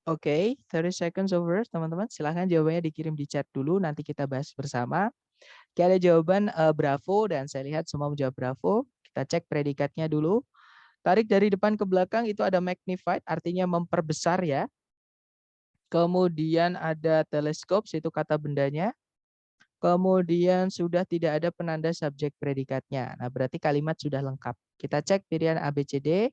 Oke, 30 seconds over, teman-teman. Silahkan jawabannya dikirim di chat dulu, nanti kita bahas bersama. Oke, ada jawaban bravo, dan saya lihat semua menjawab bravo. Kita cek predikatnya dulu. Tarik dari depan ke belakang itu ada magnified, artinya memperbesar ya. Kemudian ada teleskop, itu kata bendanya. Kemudian sudah tidak ada penanda subjek predikatnya. Nah, berarti kalimat sudah lengkap. Kita cek pilihan A, B, C, D.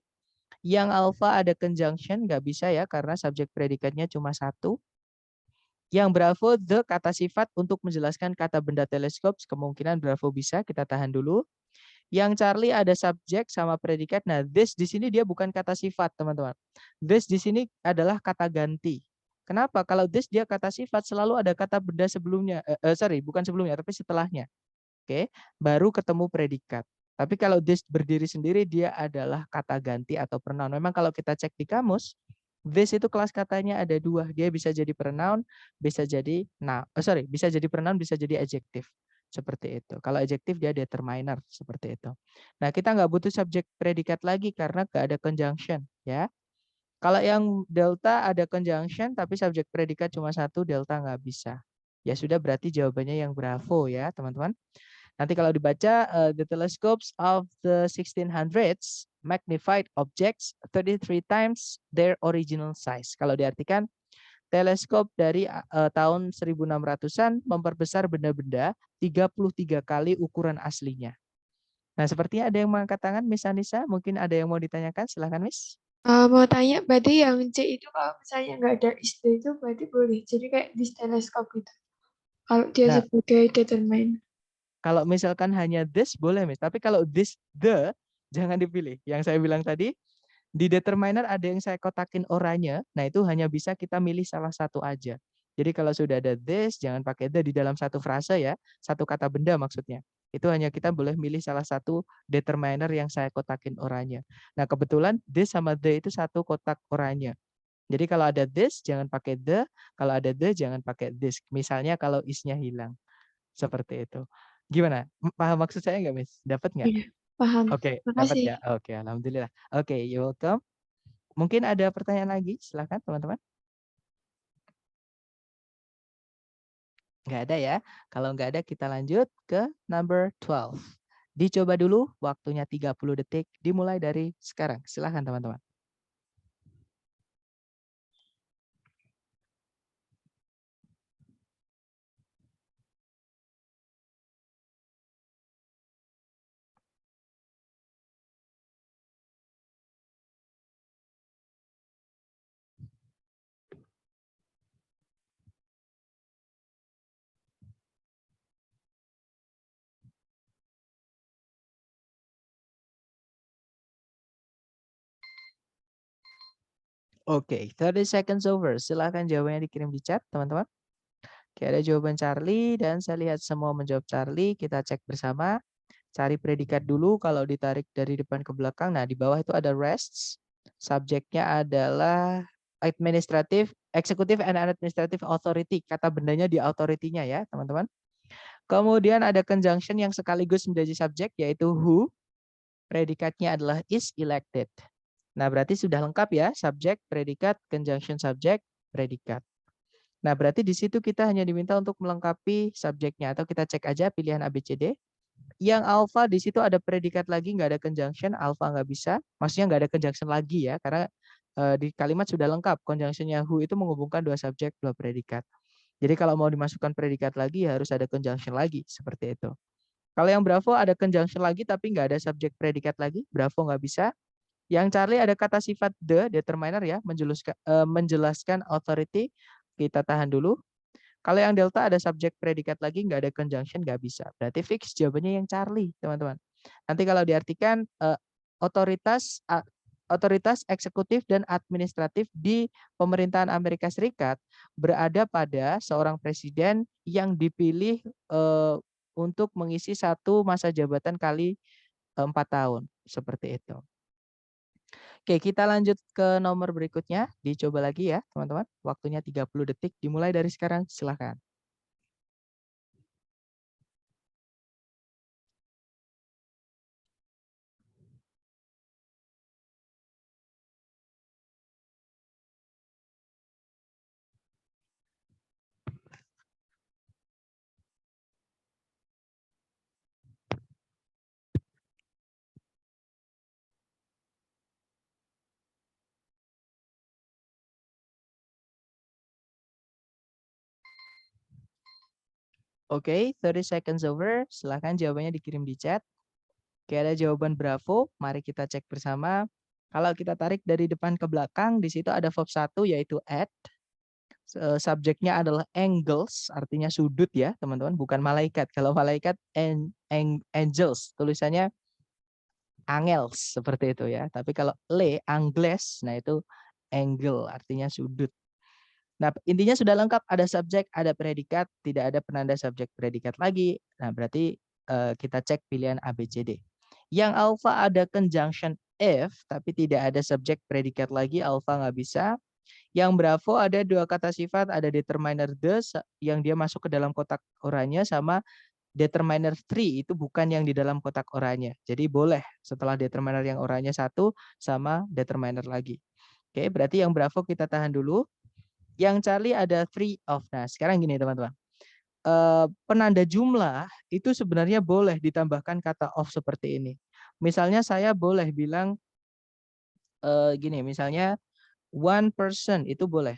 Yang alpha ada conjunction, nggak bisa ya, karena subjek predikatnya cuma satu. Yang bravo, the kata sifat untuk menjelaskan kata benda teleskop, kemungkinan bravo bisa, kita tahan dulu. Yang Charlie ada subjek sama predikat. Nah, this di sini dia bukan kata sifat, teman-teman. This di sini adalah kata ganti. Kenapa? Kalau this dia kata sifat, selalu ada kata benda sebelumnya. Sorry, bukan sebelumnya, tapi setelahnya. Oke, baru ketemu predikat. Tapi kalau this berdiri sendiri, dia adalah kata ganti atau pronoun. Memang kalau kita cek di kamus, this itu kelas katanya ada dua. Dia bisa jadi pronoun, bisa jadi bisa jadi pronoun, bisa jadi adjektif. Seperti itu. Kalau adjektif dia determiner seperti itu. Nah, kita nggak butuh subjek predikat lagi karena nggak ada conjunction, ya. Kalau yang delta ada conjunction tapi subjek predikat cuma satu, delta nggak bisa. Ya sudah, berarti jawabannya yang bravo ya, teman-teman. Nanti kalau dibaca, the telescopes of the 1600s magnified objects 33 times their original size. Kalau diartikan, teleskop dari tahun 1600-an memperbesar benda-benda 33 kali ukuran aslinya. Nah, sepertinya ada yang mengangkat tangan, Miss Anissa. Mungkin ada yang mau ditanyakan, silahkan Miss. Mau tanya, berarti yang C itu kalau misalnya nggak ada is the itu berarti boleh. Jadi kayak di teleskop gitu. Kalau dia Nah, sebagai determiner. kalau misalkan hanya this, boleh Miss. Tapi kalau this, the, jangan dipilih. Yang saya bilang tadi, di determiner ada yang saya kotakin oranye, nah itu hanya bisa kita milih salah satu aja. Jadi kalau sudah ada this, jangan pakai the di dalam satu frase ya, satu kata benda maksudnya. Itu hanya kita boleh milih salah satu determiner yang saya kotakin oranye. Nah, kebetulan this sama the itu satu kotak oranye. Jadi kalau ada this, jangan pakai the. Kalau ada the, jangan pakai this. Misalnya kalau is-nya hilang. Seperti itu. Gimana? Paham maksud saya nggak, Miss? Dapat nggak? Iya, paham. Oke, dapat Makasih. ya. Oke, alhamdulillah. Oke, you welcome. Mungkin ada pertanyaan lagi, silakan teman-teman. Nggak ada ya. Kalau nggak ada, kita lanjut ke number 12. Dicoba dulu, waktunya 30 detik, dimulai dari sekarang. Silakan teman-teman. Oke, 30 seconds over. Silakan jawabannya dikirim di chat, teman-teman. Oke, ada jawaban Charlie, dan saya lihat semua menjawab Charlie. Kita cek bersama. Cari predikat dulu kalau ditarik dari depan ke belakang. Nah, di bawah itu ada rests. Subjeknya adalah administrative, executive and administrative authority. Kata bendanya di authority-nya ya, teman-teman. Kemudian ada conjunction yang sekaligus menjadi subjek, yaitu who. Predikatnya adalah is elected. Nah, berarti sudah lengkap ya, subjek, predikat, conjunction subjek, predikat. Nah, berarti di situ kita hanya diminta untuk melengkapi subjeknya, atau kita cek aja pilihan A, B, C, D. Yang alpha di situ ada predikat lagi, nggak ada conjunction, alpha nggak bisa. Maksudnya nggak ada conjunction lagi ya, karena di kalimat sudah lengkap. Conjunctionnya who itu menghubungkan dua subjek, dua predikat. Jadi kalau mau dimasukkan predikat lagi, harus ada conjunction lagi, seperti itu. Kalau yang bravo ada conjunction lagi, tapi nggak ada subjek predikat lagi, bravo nggak bisa. Yang Charlie ada kata sifat the, determiner ya, menjelaskan authority, kita tahan dulu. Kalau yang delta ada subjek predikat lagi, nggak ada conjunction, nggak bisa. Berarti fix jawabannya yang Charlie, teman-teman. Nanti kalau diartikan otoritas otoritas eksekutif dan administratif di pemerintahan Amerika Serikat berada pada seorang presiden yang dipilih untuk mengisi satu masa jabatan kali 4 tahun. Seperti itu. Oke, kita lanjut ke nomor berikutnya. Dicoba lagi ya, teman-teman. Waktunya 30 detik, dimulai dari sekarang. Silakan. Oke, 30 seconds over. Silahkan jawabannya dikirim di chat. Oke, ada jawaban bravo. Mari kita cek bersama. Kalau kita tarik dari depan ke belakang, di situ ada verb 1 yaitu at. Subjeknya adalah angles, artinya sudut ya, teman-teman, bukan malaikat. Kalau malaikat angels, tulisannya angels seperti itu ya. Tapi kalau angles, nah itu angle, artinya sudut. Nah, intinya sudah lengkap, ada subjek, ada predikat, tidak ada penanda subjek predikat lagi. Nah, berarti kita cek pilihan A, B, C, D. Yang alpha ada conjunction if, tapi tidak ada subjek predikat lagi, alpha nggak bisa. Yang bravo ada dua kata sifat, ada determiner the, yang dia masuk ke dalam kotak oranye, sama determiner 3 itu bukan yang di dalam kotak oranye. Jadi boleh setelah determiner yang oranye satu sama determiner lagi. Oke, berarti yang bravo kita tahan dulu. Yang Charlie ada 3 of. Nah, sekarang gini teman-teman. Penanda jumlah itu sebenarnya boleh ditambahkan kata of seperti ini. Misalnya saya boleh bilang gini, misalnya one person itu boleh.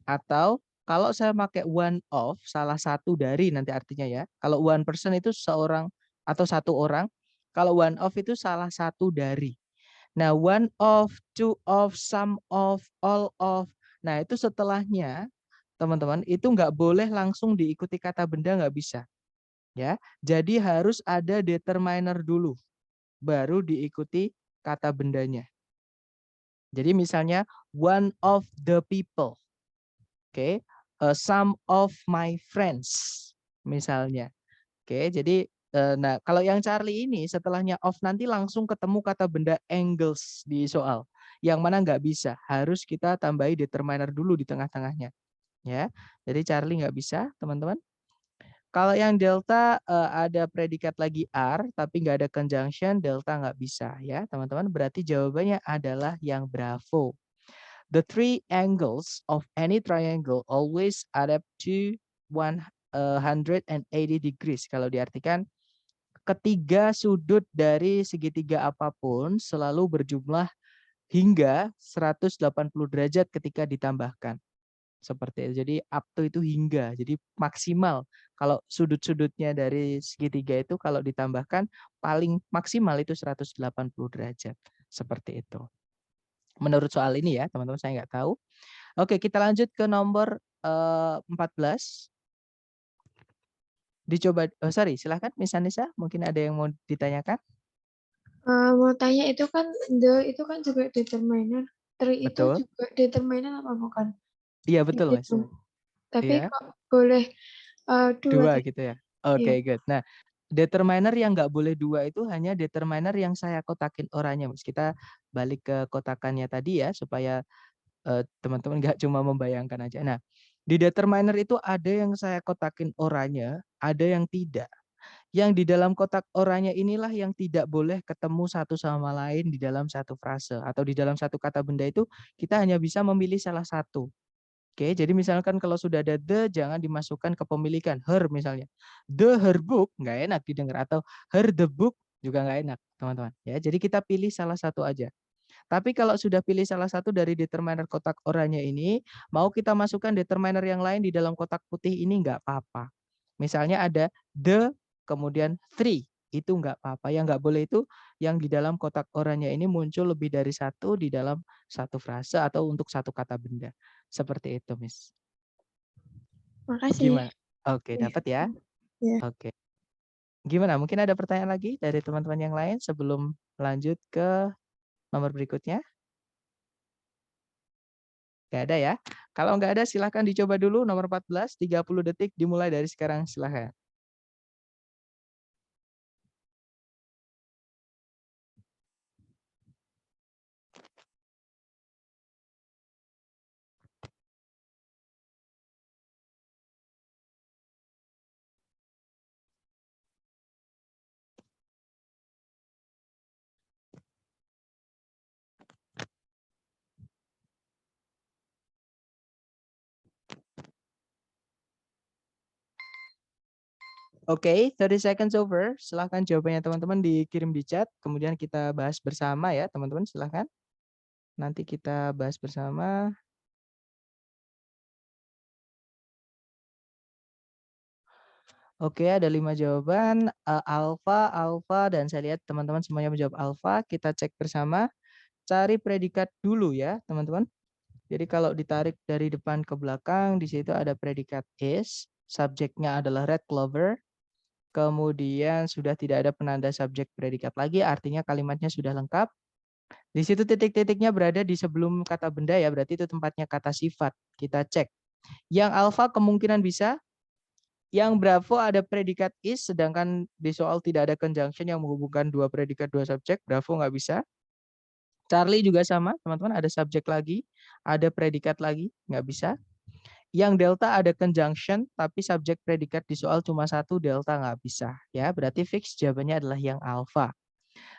Atau kalau saya pakai one of, salah satu dari nanti artinya ya. Kalau one person itu seorang atau satu orang. Kalau one of itu salah satu dari. Nah, one of, two of, some of, all of. Nah, itu setelahnya, teman-teman, itu nggak boleh langsung diikuti kata benda, nggak bisa. Ya, jadi harus ada determiner dulu, baru diikuti kata bendanya. Jadi misalnya, one of the people. Oke, some of my friends, misalnya. Oke, jadi nah kalau yang Charlie ini setelahnya of nanti langsung ketemu kata benda angles di soal. Yang mana nggak bisa, harus kita tambahi determiner dulu di tengah-tengahnya. Ya, jadi Charlie nggak bisa, teman-teman. Kalau yang delta ada predikat lagi are, tapi nggak ada conjunction, delta nggak bisa ya, teman-teman. Berarti jawabannya adalah yang bravo. The three angles of any triangle always add up to 180 degrees. Kalau diartikan, ketiga sudut dari segitiga apapun selalu berjumlah hingga 180 derajat ketika ditambahkan. Seperti itu. Jadi up to itu hingga. Jadi maksimal. Kalau sudut-sudutnya dari segitiga itu kalau ditambahkan paling maksimal itu 180 derajat. Seperti itu. Menurut soal ini ya, teman-teman, saya nggak tahu. Oke, kita lanjut ke nomor 14. Dicoba, sorry, silahkan Miss Anissa, mungkin ada yang mau ditanyakan? Mau tanya itu kan the itu kan juga determiner, tree itu Betul. juga determiner apa bukan? Iya Yang betul Mas. itu. Tapi Iya, kok boleh dua dua tadi? gitu ya. Iya. Oke, good. Nah, determiner yang nggak boleh dua itu hanya determiner yang saya kotakin oranye, Mas. Kita balik ke kotakannya tadi ya, supaya teman-teman nggak cuma membayangkan aja. Nah, di determiner itu ada yang saya kotakin oranye, ada yang tidak. Yang di dalam kotak oranye inilah yang tidak boleh ketemu satu sama lain di dalam satu frase atau di dalam satu kata benda itu kita hanya bisa memilih salah satu. Oke, jadi misalkan kalau sudah ada the jangan dimasukkan ke pemilikan her misalnya. The her book nggak enak didengar atau her the book juga nggak enak, teman-teman. Ya, jadi kita pilih salah satu aja. Tapi kalau sudah pilih salah satu dari determiner kotak oranye ini, mau kita masukkan determiner yang lain di dalam kotak putih ini nggak apa-apa. Misalnya ada the, kemudian three, itu nggak apa-apa. Yang nggak boleh itu yang di dalam kotak oranye ini muncul lebih dari satu di dalam satu frase atau untuk satu kata benda. Seperti itu, Miss. Makasih. Gimana? Oke, Iya. dapat ya? Iya. Oke. Gimana? Mungkin ada pertanyaan lagi dari teman-teman yang lain sebelum lanjut ke nomor berikutnya? Nggak ada ya? Kalau nggak ada silahkan dicoba dulu nomor 14, 30 detik dimulai dari sekarang, silahkan. Oke, 30 seconds over. Silahkan jawabannya teman-teman dikirim di chat. Kemudian kita bahas bersama ya teman-teman, silahkan. Nanti kita bahas bersama. Oke, ada 5 jawaban, alfa, alfa, dan saya lihat teman-teman semuanya menjawab alfa. Kita cek bersama, cari predikat dulu ya, teman-teman. Jadi kalau ditarik dari depan ke belakang, di situ ada predikat is, subjeknya adalah red clover, kemudian sudah tidak ada penanda subjek predikat lagi, artinya kalimatnya sudah lengkap. Di situ titik-titiknya berada di sebelum kata benda ya, berarti itu tempatnya kata sifat. Kita cek. Yang alfa kemungkinan bisa, yang Bravo ada predikat is, sedangkan di soal tidak ada conjunction yang menghubungkan dua predikat, dua subjek. Bravo nggak bisa. Charlie juga sama, teman-teman. Ada subjek lagi, ada predikat lagi, nggak bisa. Yang Delta ada conjunction, tapi subjek predikat di soal cuma satu, Delta nggak bisa. Ya, berarti fix jawabannya adalah yang alpha.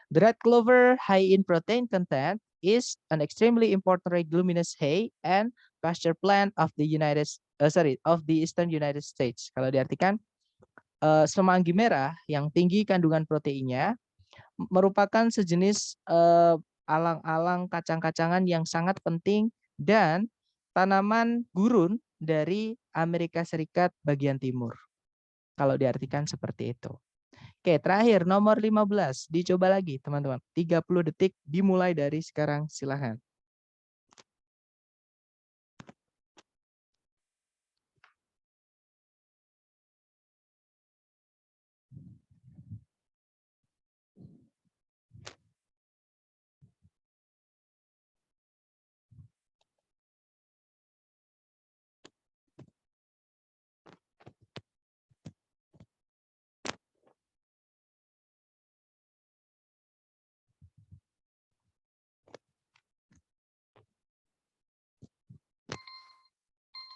The red clover, high in protein content, is an extremely important leguminous hay and pasture plant of the Eastern United States. Kalau diartikan, semanggi merah yang tinggi kandungan proteinnya merupakan sejenis alang-alang kacang-kacangan yang sangat penting dan tanaman gurun dari Amerika Serikat bagian timur. Kalau diartikan seperti itu. Oke, terakhir nomor 15. Dicoba lagi, teman-teman. 30 detik dimulai dari sekarang, silahkan.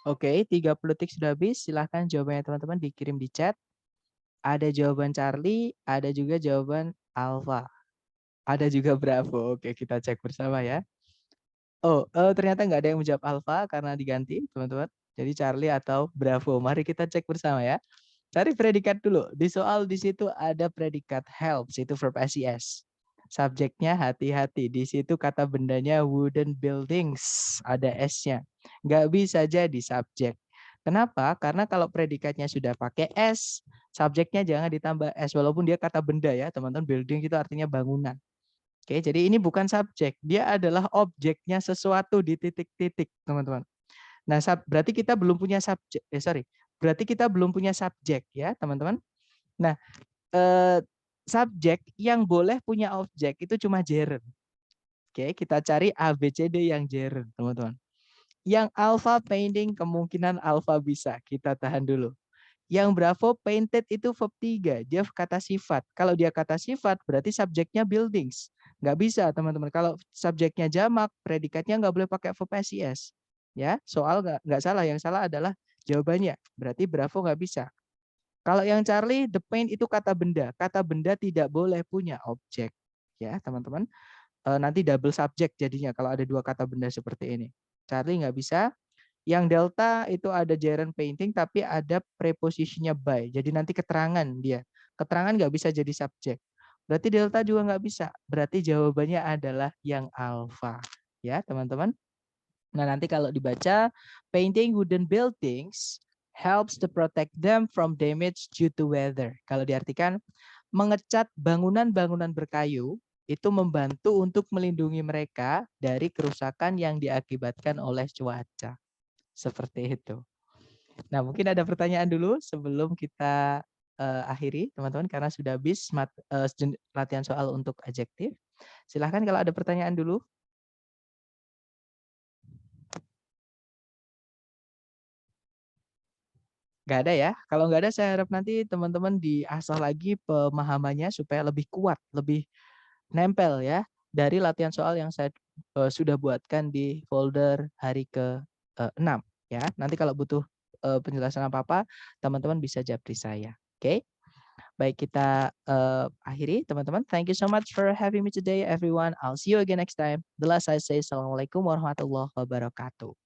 Oke, 30 detik sudah habis. Silahkan jawabannya teman-teman dikirim di chat. Ada jawaban Charlie, ada juga jawaban Alpha. Ada juga Bravo. Oke, kita cek bersama ya. Oh, ternyata nggak ada yang menjawab Alpha karena diganti, teman-teman. Jadi Charlie atau Bravo. Mari kita cek bersama ya. Cari predikat dulu. Di soal di situ ada predikat helps, itu verb SES. Subjeknya hati-hati. Di situ kata bendanya wooden buildings, ada S-nya. Nggak bisa jadi subjek. Kenapa? Karena kalau predikatnya sudah pakai S, subjeknya jangan ditambah S. Walaupun dia kata benda ya, teman-teman. Building itu artinya bangunan. Oke, jadi ini bukan subjek. Dia adalah objeknya sesuatu di titik-titik, teman-teman. Nah, berarti kita belum punya subjek. Berarti kita belum punya subjek ya, teman-teman. Nah, subjek yang boleh punya objek itu cuma gerund. Oke, kita cari A, B, C, D yang gerund, teman-teman. Yang alpha painting kemungkinan alpha bisa. Kita tahan dulu. Yang Bravo painted itu verb 3, dia kata sifat. Kalau dia kata sifat berarti subjeknya buildings. Nggak bisa teman-teman. Kalau subjeknya jamak, predikatnya nggak boleh pakai verb SES. Ya, soal nggak salah. Yang salah adalah jawabannya. Berarti Bravo nggak bisa. Kalau yang Charlie, the paint itu kata benda. Kata benda tidak boleh punya objek. Ya teman-teman. Nanti double subject jadinya kalau ada dua kata benda seperti ini. Charlie nggak bisa. Yang delta itu ada gerund painting tapi ada preposisinya by. Jadi nanti keterangan dia. Keterangan nggak bisa jadi subjek. Berarti delta juga nggak bisa. Berarti jawabannya adalah yang alpha. Ya teman-teman. Nah nanti kalau dibaca, painting wooden buildings helps to protect them from damage due to weather. Kalau diartikan, mengecat bangunan-bangunan berkayu itu membantu untuk melindungi mereka dari kerusakan yang diakibatkan oleh cuaca. Seperti itu. Nah, mungkin ada pertanyaan dulu sebelum kita akhiri, teman-teman, karena sudah habis latihan soal untuk adjektif. Silahkan kalau ada pertanyaan dulu. Nggak ada ya? Kalau nggak ada, saya harap nanti teman-teman diasah lagi pemahamannya supaya lebih kuat, lebih nempel ya dari latihan soal yang saya sudah buatkan di folder hari ke-6 ya. Nanti kalau butuh penjelasan apa-apa, teman-teman bisa japri saya. Oke? Baik, kita akhiri teman-teman. Thank you so much for having me today everyone. I'll see you again next time. The last I say, Assalamualaikum warahmatullahi wabarakatuh.